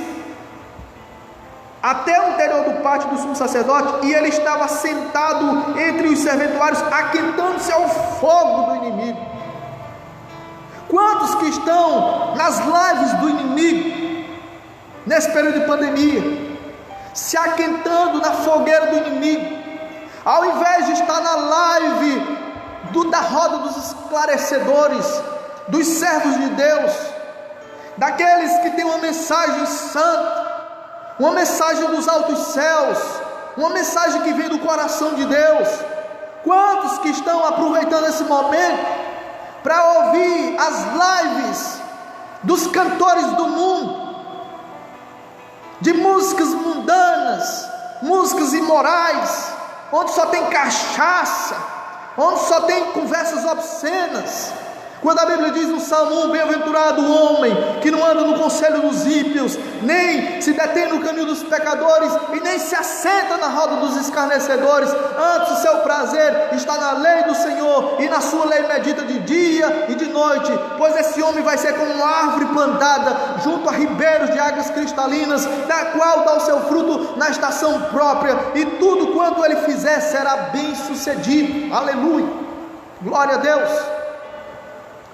até o interior do pátio do sumo sacerdote, e ele estava sentado entre os serventuários, aquentando-se ao fogo do inimigo. Quantos que estão nas lives do inimigo, nesse período de pandemia, se aquentando na fogueira do inimigo, ao invés de estar na live da roda dos esclarecedores, dos servos de Deus, daqueles que têm uma mensagem santa, uma mensagem dos altos céus, uma mensagem que vem do coração de Deus. Quantos que estão aproveitando esse momento para ouvir as lives dos cantores do mundo, de músicas mundanas, músicas imorais, onde só tem cachaça, onde só tem conversas obscenas? Quando a Bíblia diz no Salmo 1, bem-aventurado o homem que não anda no conselho dos ímpios, nem se detém no caminho dos pecadores, e nem se assenta na roda dos escarnecedores. Antes o seu prazer está na lei do Senhor, e na sua lei medita de dia e de noite. Pois esse homem vai ser como uma árvore plantada junto a ribeiros de águas cristalinas, da qual dá o seu fruto na estação própria, e tudo quanto ele fizer será bem sucedido. Aleluia, glória a Deus.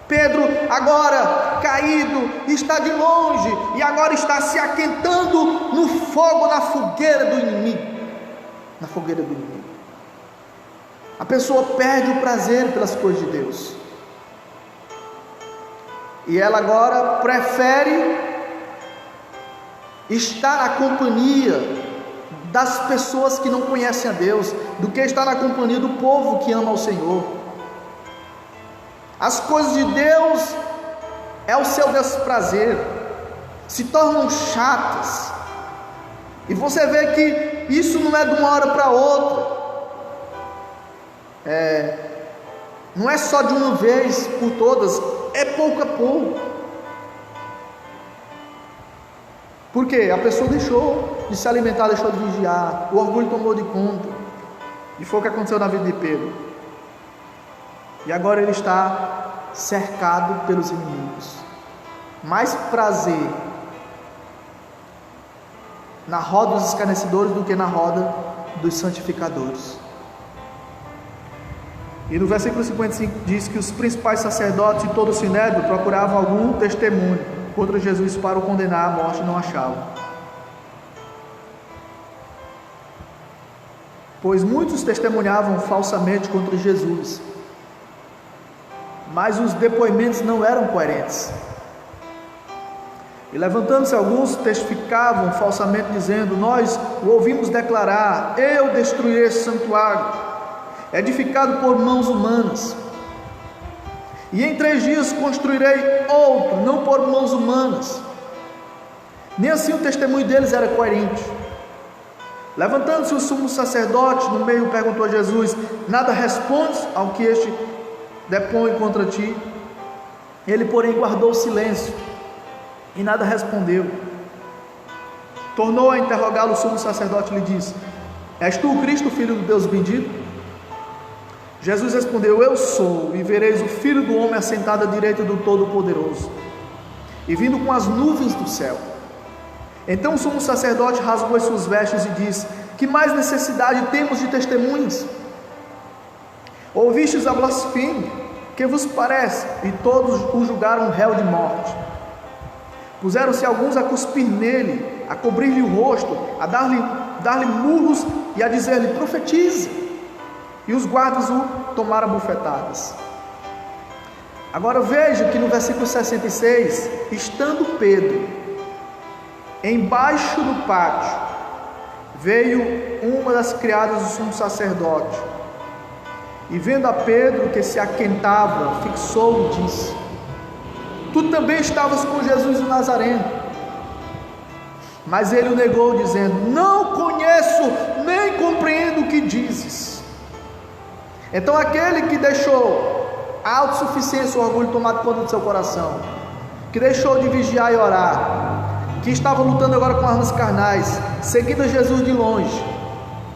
Pedro agora caído, está de longe, e agora está se aquentando no fogo, na fogueira do inimigo. Na fogueira do inimigo. A pessoa perde o prazer pelas coisas de Deus, e ela agora prefere estar na companhia das pessoas que não conhecem a Deus, do que estar na companhia do povo que ama ao Senhor. As coisas de Deus é o seu desprazer, se tornam chatas, e você vê que isso não é de uma hora para outra, não é só de uma vez por todas, é pouco a pouco. Por quê? A pessoa deixou de se alimentar, deixou de vigiar, o orgulho tomou de conta, e foi o que aconteceu na vida de Pedro. E agora ele está cercado pelos inimigos. Mais prazer na roda dos escarnecedores do que na roda dos santificadores. E no versículo 55 diz que os principais sacerdotes e todo o sinédrio procuravam algum testemunho contra Jesus para o condenar à morte, e não achavam. Pois muitos testemunhavam falsamente contra Jesus, mas os depoimentos não eram coerentes. E levantando-se alguns, testificavam falsamente, dizendo: nós o ouvimos declarar: eu destruirei esse santuário, edificado por mãos humanas, e em 3 dias construirei outro, não por mãos humanas. Nem assim o testemunho deles era coerente. Levantando-se o sumo sacerdote no meio, perguntou a Jesus: nada respondes ao que este depõe contra ti? Ele, porém, guardou silêncio e nada respondeu. Tornou a interrogá-lo o sumo sacerdote e lhe disse: és tu o Cristo, filho do Deus bendito? Jesus respondeu: eu sou, e vereis o Filho do Homem assentado à direita do Todo-Poderoso, e vindo com as nuvens do céu. Então o sumo sacerdote rasgou as suas vestes e disse: que mais necessidade temos de testemunhas? Ouvistes a blasfêmia, que vos parece? E todos o julgaram réu de morte. Puseram-se alguns a cuspir nele, a cobrir-lhe o rosto, a dar-lhe murros e a dizer-lhe: profetize. E os guardas o tomaram bufetadas. Agora veja que no versículo 66, estando Pedro embaixo do pátio, veio uma das criadas do sumo sacerdote, e vendo a Pedro que se aquentava, fixou-o e disse: tu também estavas com Jesus o Nazareno. Mas ele o negou, dizendo: não conheço, nem compreendo o que dizes. Então aquele que deixou a autossuficiência, o orgulho tomar conta do seu coração, que deixou de vigiar e orar, que estava lutando agora com armas carnais, seguindo a Jesus de longe,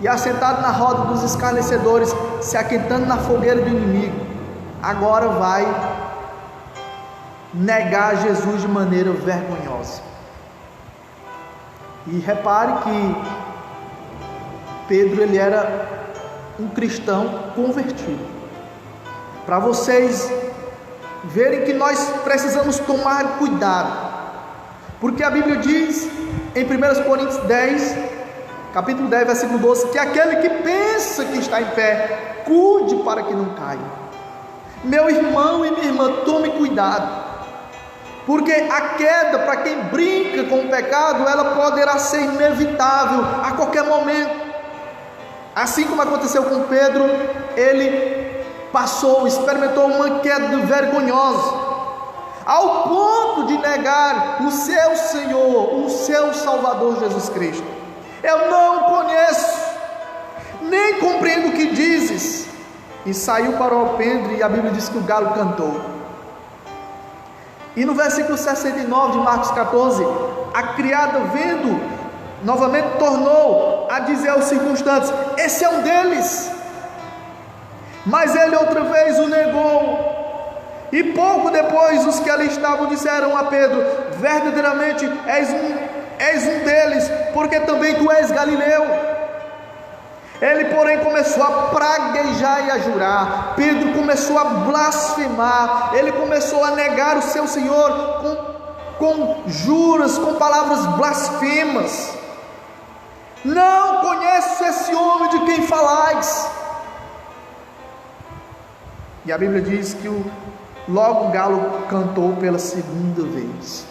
e assentado na roda dos escarnecedores, se aquentando na fogueira do inimigo, agora vai negar Jesus de maneira vergonhosa. E repare que Pedro, ele era um cristão convertido. Para vocês verem que nós precisamos tomar cuidado, porque a Bíblia diz em 1 Coríntios 10, capítulo 10, versículo 12, que aquele que pensa que está em pé, cuide para que não caia. Meu irmão e minha irmã, tome cuidado, porque a queda, para quem brinca com o pecado, ela poderá ser inevitável a qualquer momento. Assim como aconteceu com Pedro, ele experimentou uma queda vergonhosa, ao ponto de negar o seu Senhor, o seu Salvador Jesus Cristo. Eu não conheço, nem compreendo o que dizes. E saiu para o alpendre, e a Bíblia diz que o galo cantou. E no versículo 69 de Marcos 14, a criada, vendo, novamente tornou a dizer aos circunstantes: esse é um deles. Mas ele outra vez o negou. E pouco depois os que ali estavam disseram a Pedro: verdadeiramente és um deles, porque também tu és galileu. Ele, porém, começou a praguejar e a jurar. Pedro começou a blasfemar. Ele começou a negar o seu Senhor com juras, com palavras blasfemas. Não conheço esse homem de quem falais. E a Bíblia diz que logo o galo cantou pela segunda vez.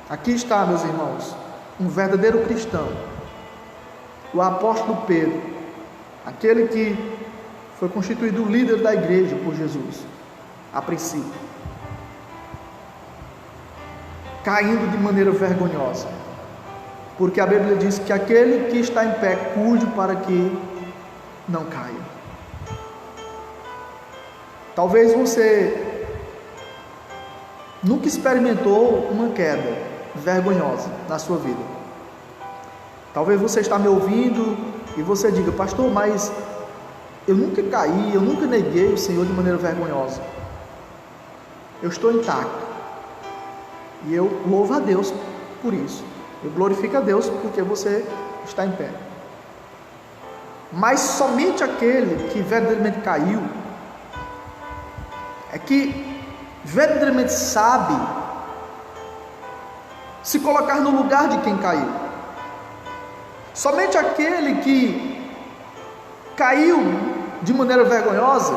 Aqui está, meus irmãos, um verdadeiro cristão, o apóstolo Pedro, aquele que foi constituído líder da igreja por Jesus, a princípio, caindo de maneira vergonhosa, porque a Bíblia diz que aquele que está em pé, cuide para que não caia. Talvez você nunca experimentou uma queda vergonhosa na sua vida. Talvez você está me ouvindo e você diga: pastor, mas eu nunca caí, eu nunca neguei o Senhor de maneira vergonhosa. Eu estou intacto, e eu louvo a Deus por isso. Eu glorifico a Deus porque você está em pé. Mas somente aquele que verdadeiramente caiu é que verdadeiramente sabe se colocar no lugar de quem caiu. Somente aquele que caiu de maneira vergonhosa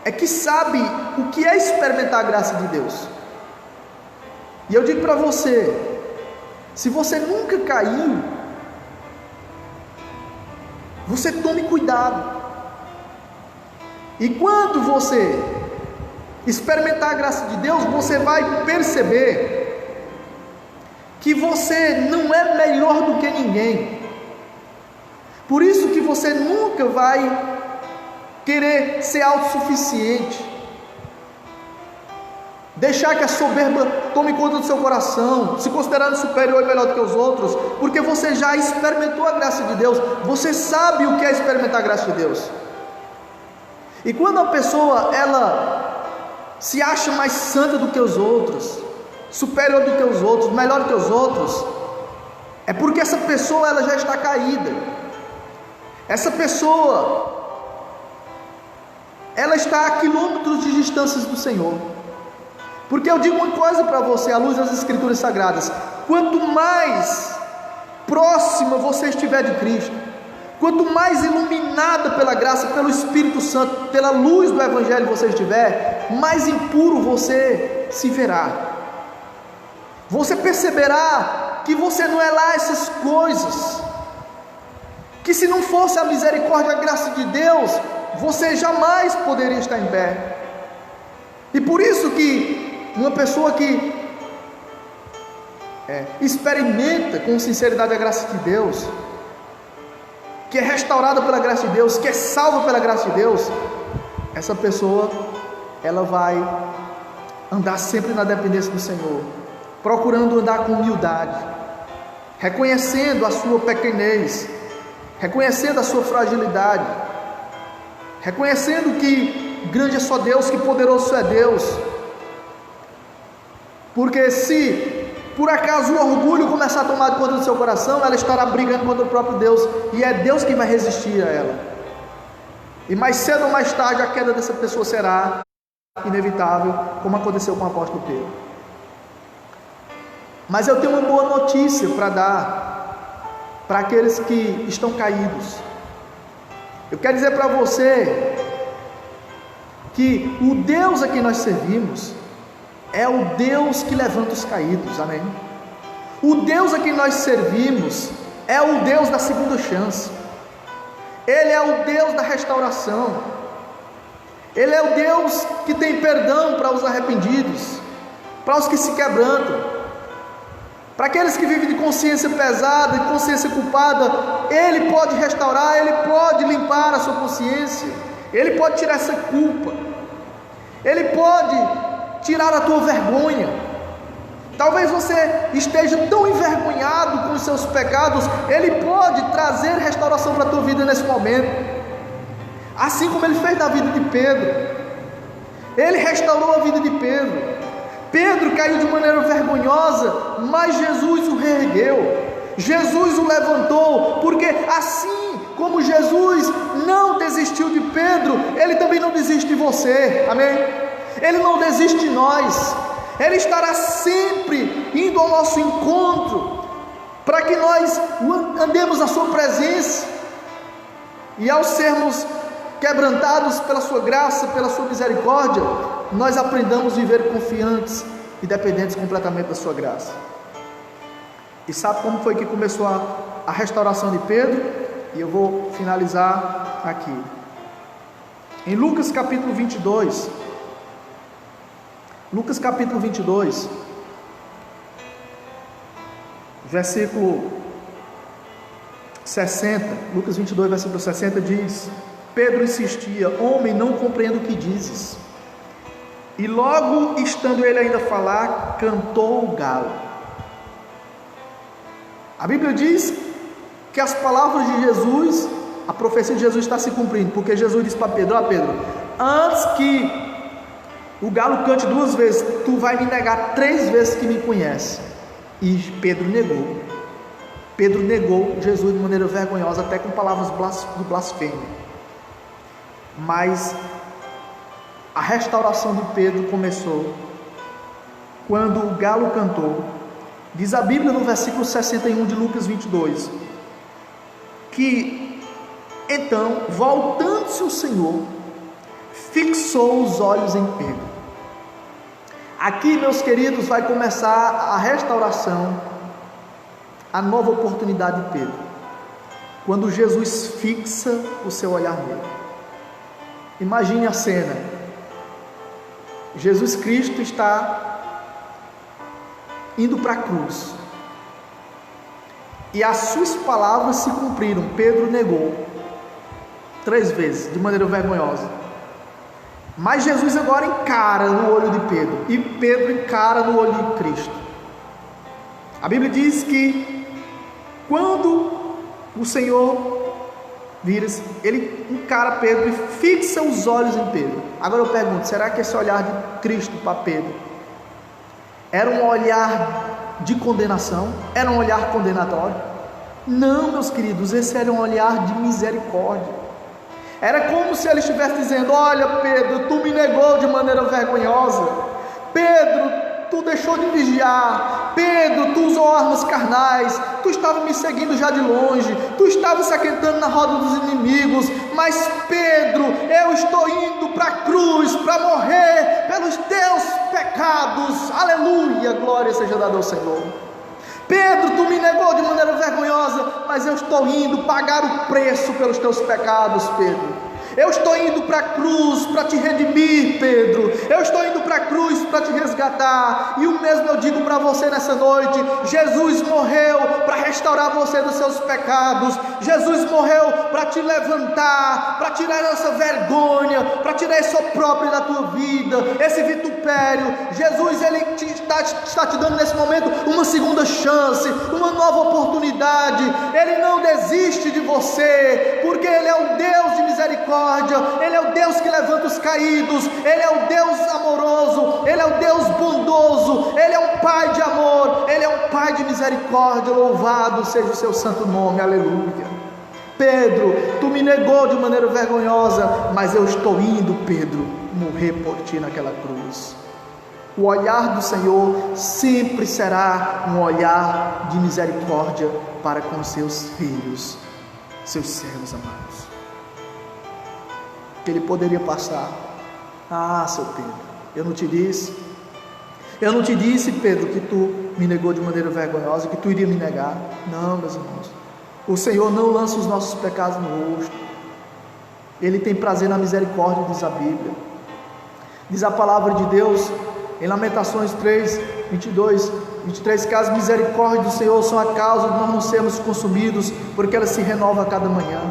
é que sabe o que é experimentar a graça de Deus. E eu digo para você, se você nunca caiu, você tome cuidado. E quando você experimentar a graça de Deus, você vai perceber que você não é melhor do que ninguém. Por isso que você nunca vai querer ser autossuficiente, deixar que a soberba tome conta do seu coração, se considerando superior e melhor do que os outros, porque você já experimentou a graça de Deus, você sabe o que é experimentar a graça de Deus. E quando a pessoa, ela se acha mais santa do que os outros, superior do que os outros, melhor do que os outros, é porque essa pessoa, ela já está caída. Essa pessoa, ela está a quilômetros de distâncias do Senhor. Porque eu digo uma coisa para você, à luz das Escrituras Sagradas: quanto mais próxima você estiver de Cristo, quanto mais iluminada pela graça, pelo Espírito Santo, pela luz do Evangelho você estiver, mais impuro você se verá. Você perceberá que você não é lá essas coisas, que se não fosse a misericórdia e a graça de Deus, você jamais poderia estar em pé. E por isso que uma pessoa que experimenta com sinceridade a graça de Deus, que é restaurada pela graça de Deus, que é salva pela graça de Deus, essa pessoa, ela vai andar sempre na dependência do Senhor, procurando andar com humildade, reconhecendo a sua pequenez, reconhecendo a sua fragilidade, reconhecendo que grande é só Deus, que poderoso é Deus. Porque se por acaso o orgulho começar a tomar conta do seu coração, ela estará brigando contra o próprio Deus, e é Deus quem vai resistir a ela. E mais cedo ou mais tarde a queda dessa pessoa será inevitável, como aconteceu com o apóstolo Pedro. Mas eu tenho uma boa notícia para dar para aqueles que estão caídos. Eu quero dizer para você que o Deus a quem nós servimos é o Deus que levanta os caídos, amém? O Deus a quem nós servimos é o Deus da segunda chance, Ele é o Deus da restauração, Ele é o Deus que tem perdão para os arrependidos, para os que se quebrantam, para aqueles que vivem de consciência pesada, de consciência culpada. Ele pode restaurar, Ele pode limpar a sua consciência, Ele pode tirar essa culpa, Ele pode tirar a tua vergonha. Talvez você esteja tão envergonhado com os seus pecados, Ele pode trazer restauração para a tua vida nesse momento, assim como Ele fez na vida de Pedro. Ele restaurou a vida de Pedro. Pedro caiu de maneira vergonhosa, mas Jesus o reergueu, Jesus o levantou, porque assim como Jesus não desistiu de Pedro, Ele também não desiste de você, amém? Ele não desiste de nós, Ele estará sempre indo ao nosso encontro, para que nós andemos na sua presença, e ao sermos quebrantados pela sua graça, pela sua misericórdia, nós aprendamos a viver confiantes e dependentes completamente da sua graça. E sabe como foi que começou a restauração de Pedro? E eu vou finalizar aqui, em Lucas capítulo 22, Lucas capítulo 22, versículo 60, Lucas 22, versículo 60 diz: Pedro insistia: homem, não compreendo o que dizes. E logo estando ele ainda a falar, cantou o galo. A Bíblia diz que as palavras de Jesus, a profecia de Jesus está se cumprindo, porque Jesus disse para Pedro: ó Pedro, antes que o galo cante 2 vezes, tu vai me negar 3 vezes que me conhece. E Pedro negou. Pedro negou Jesus de maneira vergonhosa, até com palavras de blasfêmia. Mas a restauração de Pedro começou quando o galo cantou. Diz a Bíblia no versículo 61 de Lucas 22, que então, voltando-se o Senhor, fixou os olhos em Pedro. Aqui, meus queridos, vai começar a restauração, a nova oportunidade de Pedro, quando Jesus fixa o seu olhar nele. Imagine a cena: Jesus Cristo está indo para a cruz, e as suas palavras se cumpriram. Pedro negou 3 vezes, de maneira vergonhosa. Mas Jesus agora encara no olho de Pedro, e Pedro encara no olho de Cristo. A Bíblia diz que quando o Senhor vira, Ele encara Pedro e fixa os olhos em Pedro. Agora eu pergunto, será que esse olhar de Cristo para Pedro era um olhar de condenação? Era um olhar condenatório? Não, meus queridos, esse era um olhar de misericórdia. Era como se Ele estivesse dizendo: olha Pedro, tu me negou de maneira vergonhosa. Pedro, tu deixou de vigiar. Pedro, tu usou armas carnais. Tu estava me seguindo já de longe. Tu estava se aquentando na roda dos inimigos. Mas Pedro, eu estou indo para a cruz para morrer pelos teus pecados. Aleluia, glória seja dada ao Senhor. Pedro, tu me negou de maneira vergonhosa, mas eu estou indo pagar o preço pelos teus pecados, Pedro. Eu estou indo para a cruz para te redimir, Pedro. Eu estou indo para a cruz para te resgatar. E o mesmo eu digo para você nessa noite: Jesus morreu para restaurar você dos seus pecados. Jesus morreu para te levantar, para tirar essa vergonha, para tirar esse opróbrio da tua vida, esse vitupério. Jesus, Ele está te dando nesse momento uma segunda chance, uma nova oportunidade. Ele não desiste de você, porque Ele é o Deus de misericórdia. Ele é o Deus que levanta os caídos. Ele é o Deus amoroso. Ele é o Deus bondoso. Ele é um Pai de amor. Ele é um Pai de misericórdia. Louvado seja o seu santo nome, aleluia. Pedro, tu me negou de maneira vergonhosa, mas eu estou indo, Pedro, morrer por ti naquela cruz. O olhar do Senhor sempre será um olhar de misericórdia para com seus filhos, seus servos amados. Que Ele poderia passar: ah, seu Pedro, eu não te disse, Pedro, que tu me negou de maneira vergonhosa, que tu iria me negar. Não, meus irmãos, o Senhor não lança os nossos pecados no rosto. Ele tem prazer na misericórdia, diz a Bíblia. Diz a palavra de Deus em Lamentações 3, 22, 23, que as misericórdias do Senhor são a causa de nós não sermos consumidos, porque ela se renova a cada manhã.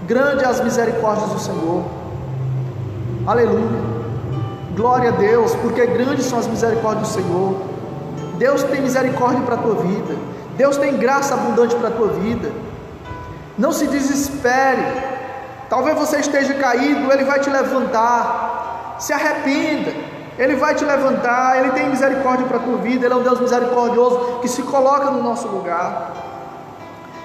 Grande as misericórdias do Senhor, aleluia, glória a Deus, porque grandes são as misericórdias do Senhor. Deus tem misericórdia para a tua vida, Deus tem graça abundante para a tua vida. Não se desespere, talvez você esteja caído, Ele vai te levantar. Se arrependa, Ele vai te levantar. Ele tem misericórdia para a tua vida. Ele é um Deus misericordioso que se coloca no nosso lugar.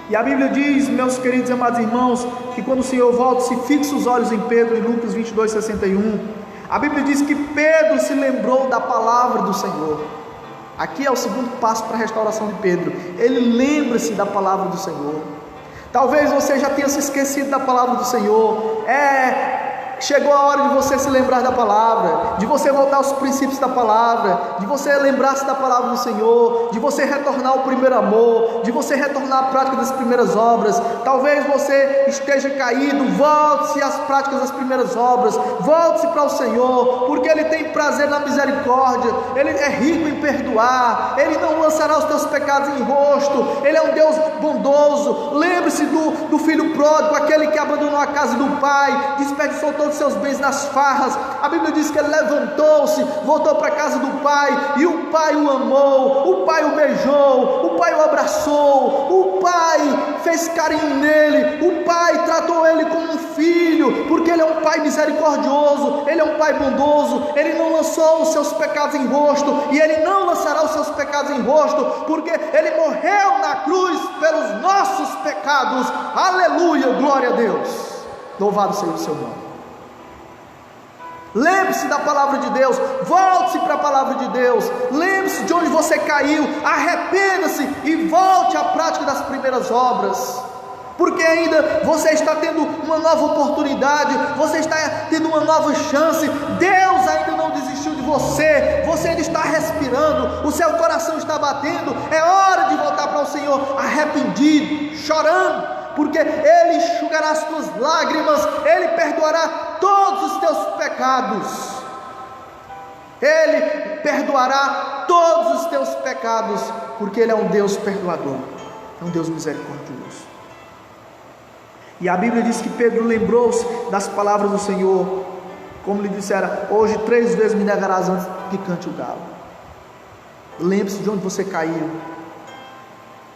E a Bíblia diz, meus queridos e amados irmãos, que quando o Senhor volta, se fixa os olhos em Pedro, em Lucas 22, 61, a Bíblia diz que Pedro se lembrou da palavra do Senhor. Aqui é o segundo passo para a restauração de Pedro. Ele lembra-se da palavra do Senhor. Talvez você já tenha se esquecido da palavra do Senhor. Chegou a hora de você se lembrar da palavra, de você voltar aos princípios da palavra, de você lembrar-se da palavra do Senhor, de você retornar ao primeiro amor, de você retornar à prática das primeiras obras. Talvez você esteja caído, volte-se às práticas das primeiras obras, volte-se para o Senhor, porque Ele tem prazer na misericórdia, Ele é rico em perdoar, Ele não lançará os teus pecados em rosto, Ele é um Deus bondoso. Lembre-se do filho pródigo, aquele que abandonou a casa do pai, desperdiçou todos os seus bens nas farras. A Bíblia diz que ele levantou-se, voltou para a casa do pai, e o pai o amou, o pai o beijou, o pai o abraçou, o pai fez carinho nele, o pai tratou ele como um filho, porque ele é um pai misericordioso, ele é um pai bondoso. Ele não lançou os seus pecados em rosto, e ele não lançará os seus pecados em rosto, porque ele morreu na cruz pelos nossos pecados. Aleluia, glória a Deus, louvado seja o seu nome. Lembre-se da palavra de Deus, volte-se para a palavra de Deus, lembre-se de onde você caiu, arrependa-se e volte à prática das primeiras obras, porque ainda você está tendo uma nova oportunidade, você está tendo uma nova chance. Deus ainda não desistiu de você, você ainda está respirando, o seu coração está batendo. É hora de voltar para o Senhor arrependido, chorando, porque Ele enxugará as tuas lágrimas, Ele perdoará todos os teus pecados, Ele perdoará todos os teus pecados, porque Ele é um Deus perdoador, é um Deus misericordioso. E a Bíblia diz que Pedro lembrou-se das palavras do Senhor, como lhe dissera: hoje 3 vezes me negarás antes que cante o galo. Lembre-se de onde você caiu.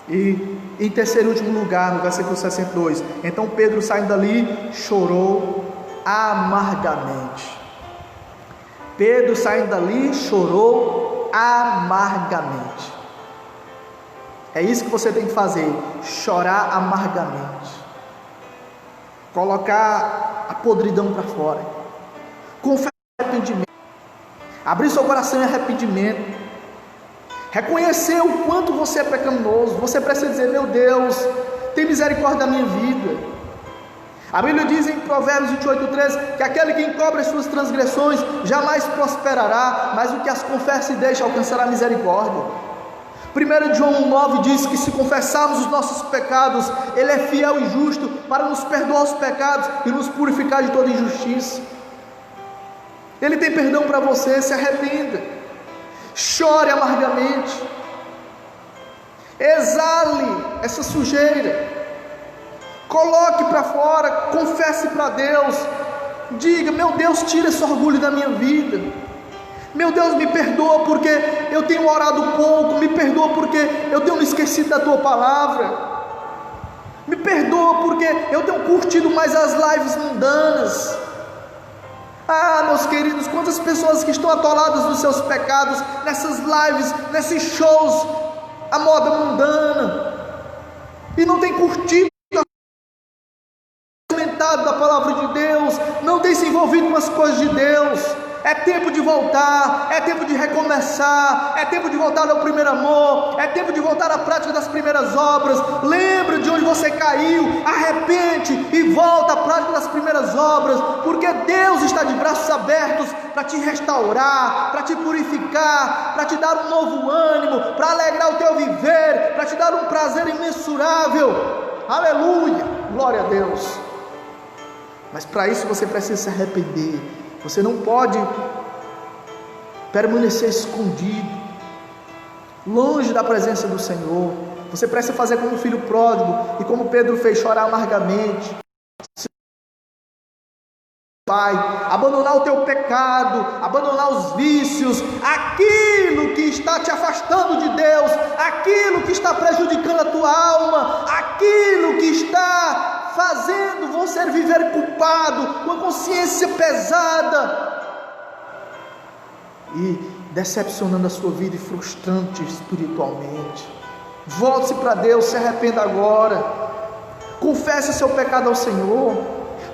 E em terceiro e último lugar, no versículo 62, então Pedro, saindo dali, chorou amargamente. Pedro, saindo dali, chorou amargamente. É isso que você tem que fazer: chorar amargamente, colocar a podridão para fora, confessar arrependimento, abrir seu coração em arrependimento, reconhecer o quanto você é pecaminoso. Você precisa dizer: meu Deus, tem misericórdia da minha vida. A Bíblia diz em Provérbios 28:13 que aquele que encobre as suas transgressões jamais prosperará, mas o que as confessa e deixa alcançará misericórdia. 1 João 1,9 diz que se confessarmos os nossos pecados, Ele é fiel e justo para nos perdoar os pecados e nos purificar de toda injustiça. Ele tem perdão para você, se arrependa, chore amargamente, exale essa sujeira, coloque para fora, confesse para Deus, diga: meu Deus, tira esse orgulho da minha vida. Meu Deus, me perdoa porque eu tenho orado pouco, me perdoa porque eu tenho me esquecido da Tua palavra, me perdoa porque eu tenho curtido mais as lives mundanas. Ah, meus queridos, quantas pessoas que estão atoladas nos seus pecados, nessas lives, nesses shows, a moda mundana, e não tem curtido da palavra de Deus, não tem se envolvido com as coisas de Deus. É tempo de voltar, é tempo de recomeçar, é tempo de voltar ao primeiro amor, é tempo de voltar à prática das primeiras obras. Lembra de onde você caiu, arrepende e volta à prática das primeiras obras, porque Deus está de braços abertos para te restaurar, para te purificar, para te dar um novo ânimo, para alegrar o teu viver, para te dar um prazer imensurável. Aleluia, glória a Deus. Mas para isso você precisa se arrepender. Você não pode permanecer escondido, longe da presença do Senhor. Você precisa fazer como o filho pródigo, e como Pedro fez, chorar amargamente. Pai, abandonar o teu pecado, abandonar os vícios, aquilo que está te afastando de Deus, aquilo que está prejudicando a tua alma, aquilo que está fazendo você viver culpado, com a consciência pesada e decepcionando a sua vida e frustrante espiritualmente. Volte-se para Deus, se arrependa agora, confesse seu pecado ao Senhor,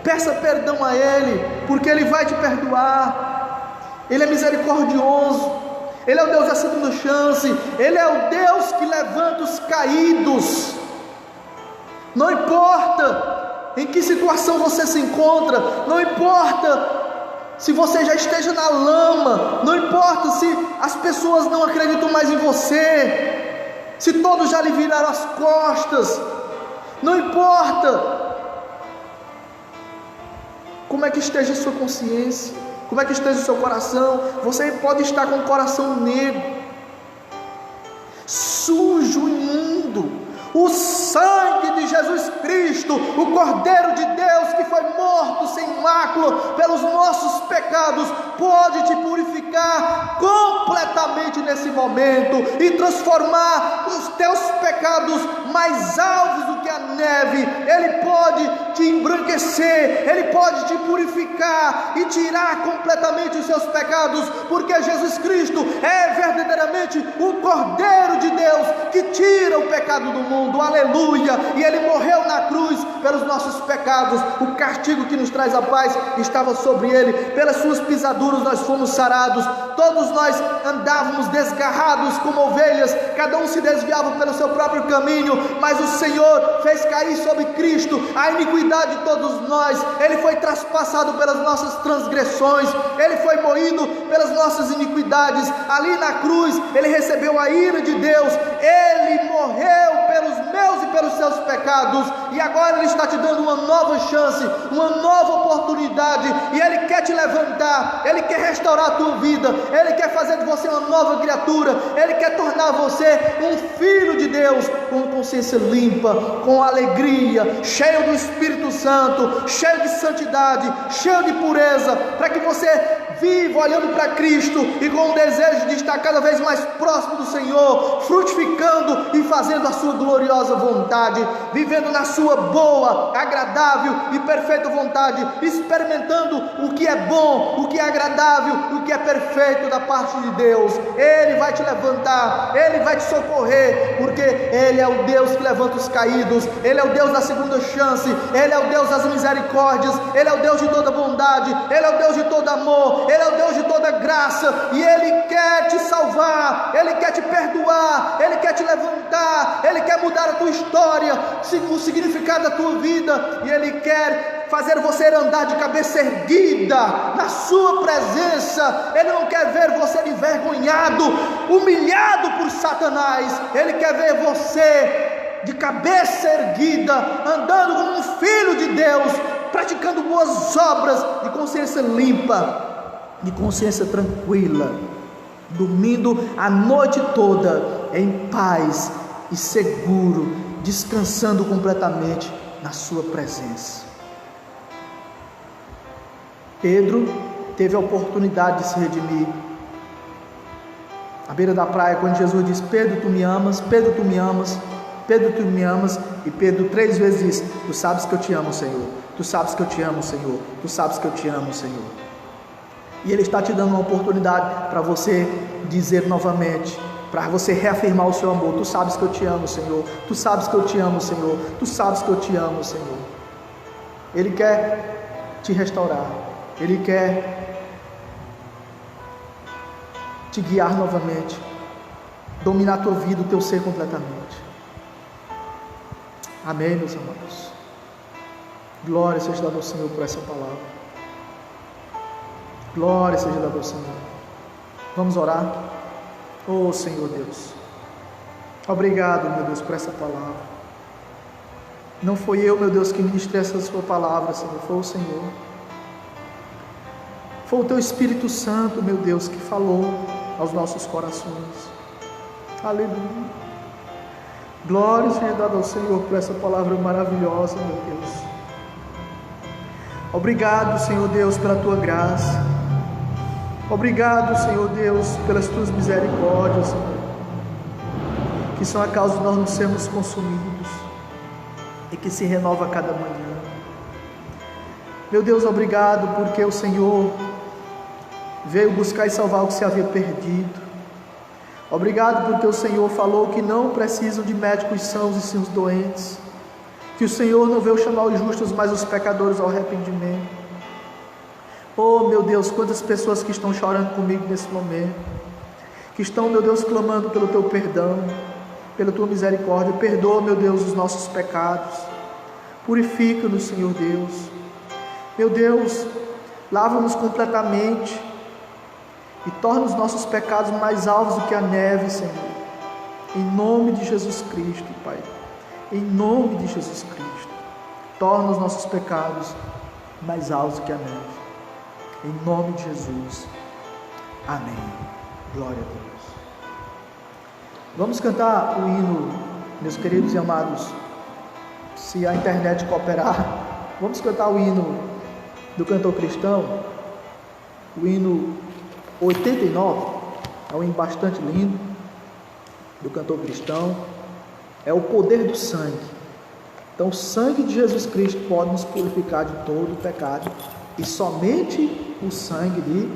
peça perdão a Ele, porque Ele vai te perdoar. Ele é misericordioso, Ele é o Deus da segunda chance, Ele é o Deus que levanta os caídos. Não importa em que situação você se encontra, não importa se você já esteja na lama, não importa se as pessoas não acreditam mais em você, se todos já lhe viraram as costas, não importa como é que esteja a sua consciência, como é que esteja o seu coração. Você pode estar com o coração negro, sujo, imundo. O sangue de Jesus Cristo, o Cordeiro de Deus que foi morto sem mácula pelos nossos pecados, pode te purificar completamente nesse momento e transformar os teus pecados mais alvos do que a neve. Ele pode te embranquecer, Ele pode te purificar e tirar completamente os seus pecados, porque Jesus Cristo é verdadeiramente o Cordeiro de Deus que tira o pecado do mundo. Aleluia, e Ele morreu na cruz pelos nossos pecados. O castigo que nos traz a paz estava sobre Ele, pelas suas pisaduras nós fomos sarados. Todos nós andávamos desgarrados como ovelhas, cada um se desviava pelo seu próprio caminho, mas o Senhor fez cair sobre Cristo a iniquidade de todos nós. Ele foi traspassado pelas nossas transgressões, Ele foi moído pelas nossas iniquidades. Ali na cruz Ele recebeu a ira de Deus, Ele morreu pelos meus e pelos seus pecados, e agora Ele está te dando uma nova chance, uma nova oportunidade, e Ele quer te levantar, Ele quer restaurar a tua vida, Ele quer fazer de você uma nova criatura, Ele quer tornar você um filho de Deus, com consciência limpa, com alegria, cheio do Espírito Santo, cheio de santidade, cheio de pureza, para que você viva olhando para Cristo e com o desejo de estar cada vez mais próximo do Senhor, frutificando e fazendo a sua gloriosa vontade, vivendo na sua boa, agradável e perfeita vontade, experimentando o que é bom, o que é agradável, o que é perfeito da parte de Deus. Ele vai te levantar, Ele vai te socorrer, porque Ele é o Deus que levanta os caídos, Ele é o Deus da segunda chance, Ele é o Deus das misericórdias, Ele é o Deus de toda bondade, Ele é o Deus de todo amor, Ele é o Deus de toda graça, e Ele quer te salvar, Ele quer te perdoar, Ele quer te levantar, Ele quer mudar a tua história, o significado da tua vida, e Ele quer fazer você andar de cabeça erguida na sua presença. Ele não quer ver você envergonhado, humilhado por Satanás. Ele quer ver você de cabeça erguida, andando como um filho de Deus, praticando boas obras, de consciência limpa, de consciência tranquila, dormindo a noite toda em paz e seguro, descansando completamente na sua presença. Pedro teve a oportunidade de se redimir à beira da praia, quando Jesus diz: Pedro, tu me amas? Pedro, tu me amas? Pedro, tu me amas? E Pedro 3 vezes diz: tu sabes que eu te amo, Senhor. Tu sabes que eu te amo, Senhor. Tu sabes que eu te amo, Senhor. E Ele está te dando uma oportunidade para você dizer novamente, para você reafirmar o seu amor. Tu sabes que eu te amo, Senhor. Tu sabes que eu te amo, Senhor. Tu sabes que eu te amo, Senhor. Ele quer te restaurar. Ele quer te guiar novamente, dominar a tua vida, o teu ser completamente. Amém, meus amados. Glória seja dada ao Senhor por essa palavra. Glória seja dada ao Senhor. Vamos orar. Oh Senhor Deus, obrigado, meu Deus, por essa palavra. Não foi eu, meu Deus, que ministrei essa sua palavra, Senhor, foi o Senhor. Foi o teu Espírito Santo, meu Deus, que falou aos nossos corações. Aleluia. Glória seja dada ao Senhor por essa palavra maravilhosa, meu Deus. Obrigado, Senhor Deus, pela tua graça. Obrigado, Senhor Deus, pelas tuas misericórdias, Senhor, que são a causa de nós não sermos consumidos e que se renova a cada manhã. Meu Deus, obrigado porque o Senhor veio buscar e salvar o que se havia perdido. Obrigado porque o Senhor falou que não precisam de médicos sãos e sim os doentes, que o Senhor não veio chamar os justos, mas os pecadores ao arrependimento. Oh meu Deus, quantas pessoas que estão chorando comigo nesse momento, que estão, meu Deus, clamando pelo teu perdão, pela tua misericórdia. Perdoa, meu Deus, os nossos pecados, purifica-nos, Senhor Deus. Meu Deus, lava-nos completamente e torna os nossos pecados mais alvos do que a neve, Senhor, em nome de Jesus Cristo, Pai, em nome de Jesus Cristo. Torna os nossos pecados mais alvos do que a neve, em nome de Jesus. Amém. Glória a Deus. Vamos cantar o hino, meus queridos e amados. Se a internet cooperar, vamos cantar o hino do cantor cristão, o hino 89, é um hino bastante lindo, do cantor cristão. É o poder do sangue. Então o sangue de Jesus Cristo pode nos purificar de todo o pecado, e somente o sangue de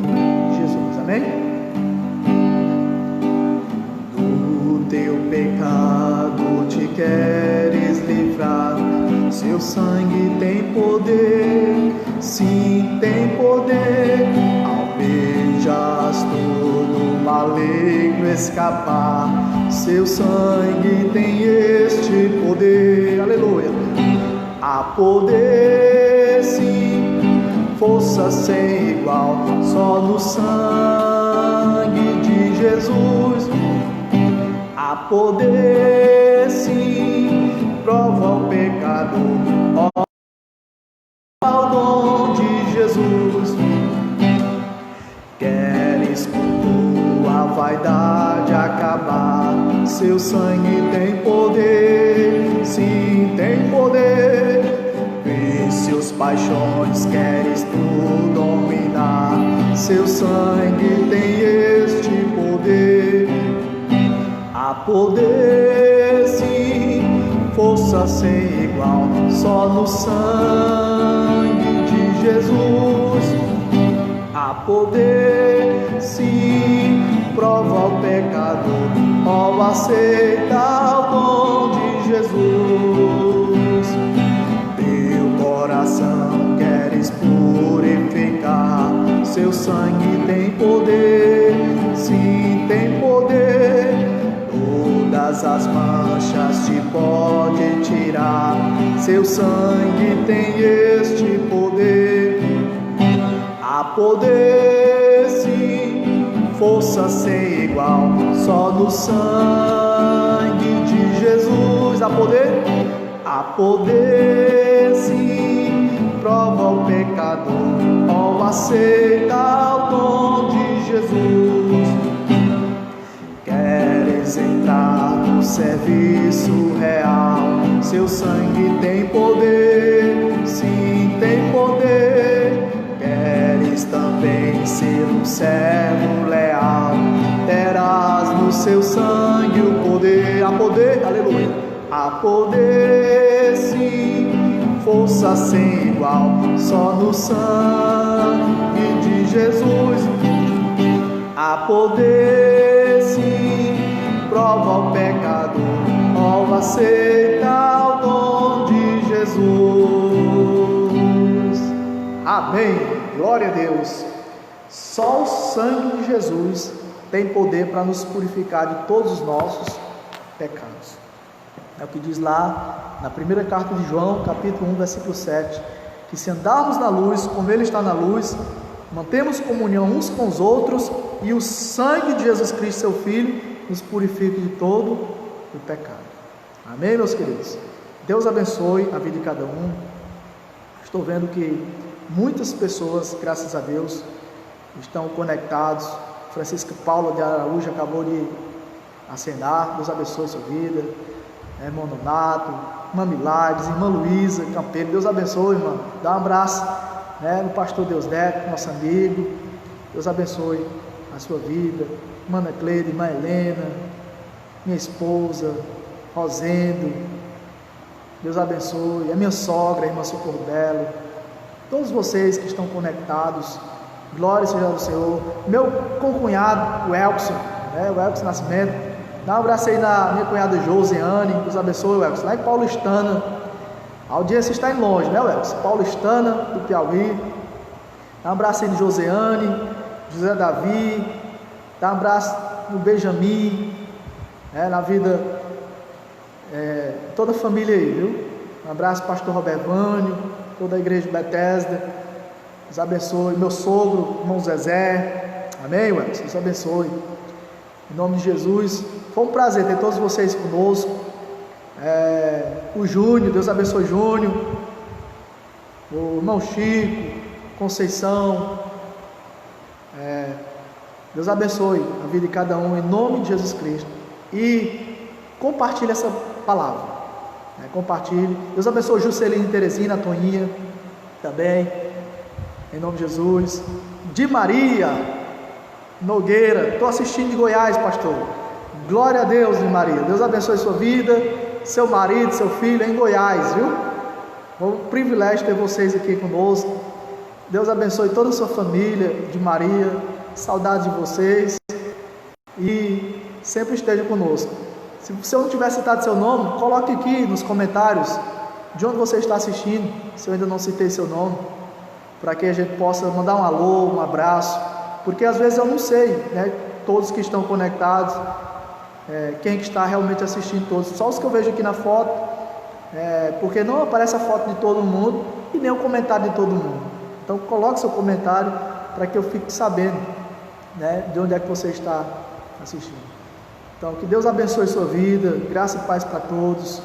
Jesus. Amém? Do teu pecado te queres livrar, seu sangue tem poder, sim, tem poder. Almejas todo maligno escapar, seu sangue tem este poder. Aleluia. Há poder, sim, força sem igual, só no sangue de Jesus. Há poder, sim, prova o pecado, ao dom de Jesus. Queres com tua vaidade acabar, seu sangue tem poder, sim, tem poder. Vícios, paixões, queres tu dominar, seu sangue tem este poder. Há poder, sim, força sem igual, só no sangue de Jesus. Há poder, sim, prova o pecador, ó, aceita o dom de Jesus. Teu coração queres purificar, seu sangue tem poder, sim, tem poder. Todas todas as manchas te pode tirar. Seu sangue tem este poder. Há poder sim, força sem igual, só no sangue de Jesus. Há poder? Há poder sim, prova o pecador, ao aceitar o dom de Jesus. Queres entrar no serviço real? Seu sangue tem poder, sim, tem poder. Queres também ser um servo leal? Terás no seu sangue o poder. Há poder, aleluia. Há poder sim, força sem igual, só no sangue de Jesus. Há poder sim, prova o pecador, ao aceitar o dom de Jesus. Amém, glória a Deus. Só o sangue de Jesus tem poder para nos purificar de todos os nossos pecados. É o que diz lá na primeira carta de João, capítulo 1, versículo 7, que se andarmos na luz, como Ele está na luz, mantemos comunhão uns com os outros, e o sangue de Jesus Cristo, seu Filho, nos purifica de todo o pecado. Amém, meus queridos? Deus abençoe a vida de cada um. Estou vendo que muitas pessoas, graças a Deus, estão conectados. Francisco Paula de Araújo acabou de acenar. Deus abençoe a sua vida. Irmão Donato, irmã Milagres, irmã Luísa Campeiro, Deus abençoe, irmã. Dá um abraço no pastor Deusdete, nosso amigo. Deus abençoe a sua vida. Irmã Necleide, irmã Helena, minha esposa, Rosendo, Deus abençoe. A minha sogra, a irmã Socorro Belo, todos vocês que estão conectados, glória seja ao Senhor. Meu concunhado, o Elkson Nascimento, dá um abraço aí na minha cunhada Josiane, Deus abençoe, Elkson, lá em Paulistana. A audiência está em longe, né, Elkson? Paulistana, do Piauí. Dá um abraço aí de Josiane, José Davi. Dá um abraço no Benjamin, na vida, toda a família aí, viu? Um abraço, pastor Roberto Vânio, toda a igreja de Bethesda. Deus abençoe. Meu sogro, irmão Zezé. Amém, Elkson? Deus abençoe. Em nome de Jesus. Foi um prazer ter todos vocês conosco. O Júnior, Deus abençoe Júnior. O irmão Chico, Conceição. Deus abençoe a vida de cada um, em nome de Jesus Cristo. E compartilhe essa palavra. Compartilhe. Deus abençoe Juscelino, Teresina, Toninha também, em nome de Jesus. De Maria Nogueira, estou assistindo de Goiás, pastor. Glória a Deus, de Maria. Deus abençoe sua vida, seu marido, seu filho em Goiás, viu? É um privilégio ter vocês aqui conosco. Deus abençoe toda a sua família, de Maria. Saudade de vocês. E sempre esteja conosco. Se eu não tiver citado seu nome, coloque aqui nos comentários de onde você está assistindo, se eu ainda não citei seu nome, para que a gente possa mandar um alô, um abraço. Porque às vezes eu não sei, todos que estão conectados, quem que está realmente assistindo todos, só os que eu vejo aqui na foto, porque não aparece a foto de todo mundo e nem o comentário de todo mundo. Então coloque seu comentário para que eu fique sabendo, de onde é que você está assistindo. Então que Deus abençoe sua vida, graça e paz para todos.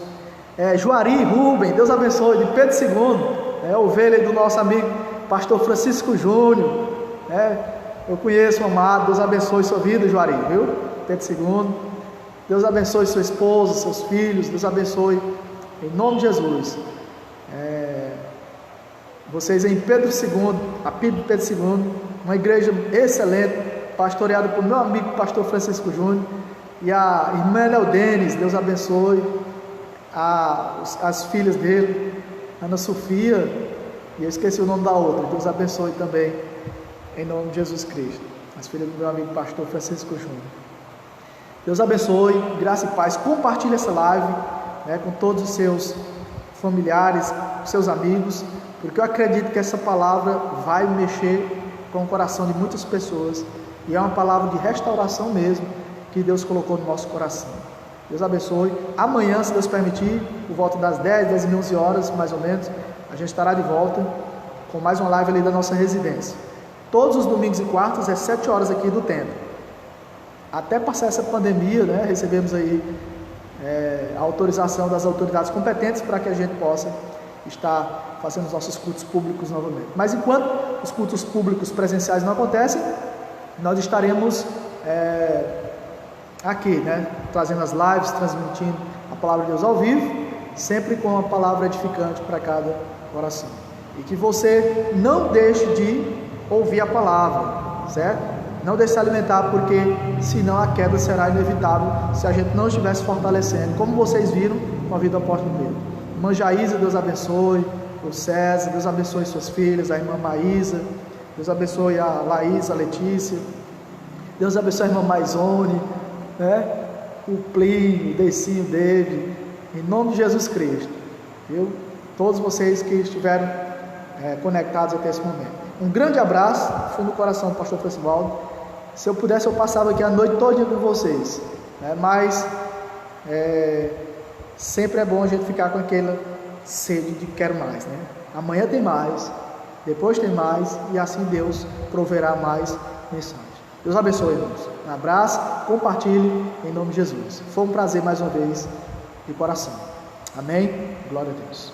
Juari Rubem, Deus abençoe, de Pedro II, ovelha do nosso amigo pastor Francisco Júnior, eu conheço o amado. Deus abençoe sua vida, Juari, viu? Pedro II. Deus abençoe sua esposa, seus filhos. Deus abençoe, em nome de Jesus. Vocês em Pedro II, a PIB de Pedro II, uma igreja excelente, pastoreada por meu amigo pastor Francisco Júnior e a irmã Eldenes. Deus abençoe as filhas dele, Ana Sofia, e eu esqueci o nome da outra. Deus abençoe também, em nome de Jesus Cristo, as filhas do meu amigo pastor Francisco Júnior. Deus abençoe, graça e paz. Compartilhe essa live com todos os seus familiares, seus amigos, porque eu acredito que essa palavra vai mexer com o coração de muitas pessoas, e é uma palavra de restauração mesmo, que Deus colocou no nosso coração. Deus abençoe. Amanhã, se Deus permitir, por volta das 10, 10 e 11 horas, mais ou menos, a gente estará de volta com mais uma live ali da nossa residência. Todos os domingos e quartas, às 7 horas aqui do templo. Até passar essa pandemia, né, recebemos aí a autorização das autoridades competentes para que a gente possa estar fazendo os nossos cultos públicos novamente. Mas enquanto os cultos públicos presenciais não acontecem, nós estaremos aqui, né, trazendo as lives, transmitindo a palavra de Deus ao vivo, sempre com uma palavra edificante para cada coração. E que você não deixe de ouvir a palavra, certo? Não deixe se alimentar, porque senão a queda será inevitável se a gente não estiver se fortalecendo, como vocês viram com a vida do apóstolo Pedro. Irmã Jaísa, Deus abençoe. O César, Deus abençoe suas filhas, a irmã Maísa, Deus abençoe a Laís, a Letícia, Deus abençoe a irmã Maisone, né? O Plínio, o Decinho, o David, em nome de Jesus Cristo, viu? Todos vocês que estiveram conectados até esse momento. Um grande abraço, fundo do coração do pastor Festivaldo. Se eu pudesse, eu passava aqui a noite toda com vocês, né? Mas sempre é bom a gente ficar com aquela sede de quero mais, né? Amanhã tem mais, depois tem mais, e assim Deus proverá mais mensagens. Deus abençoe, irmãos. Um abraço, compartilhe em nome de Jesus. Foi um prazer mais uma vez de coração. Amém? Glória a Deus.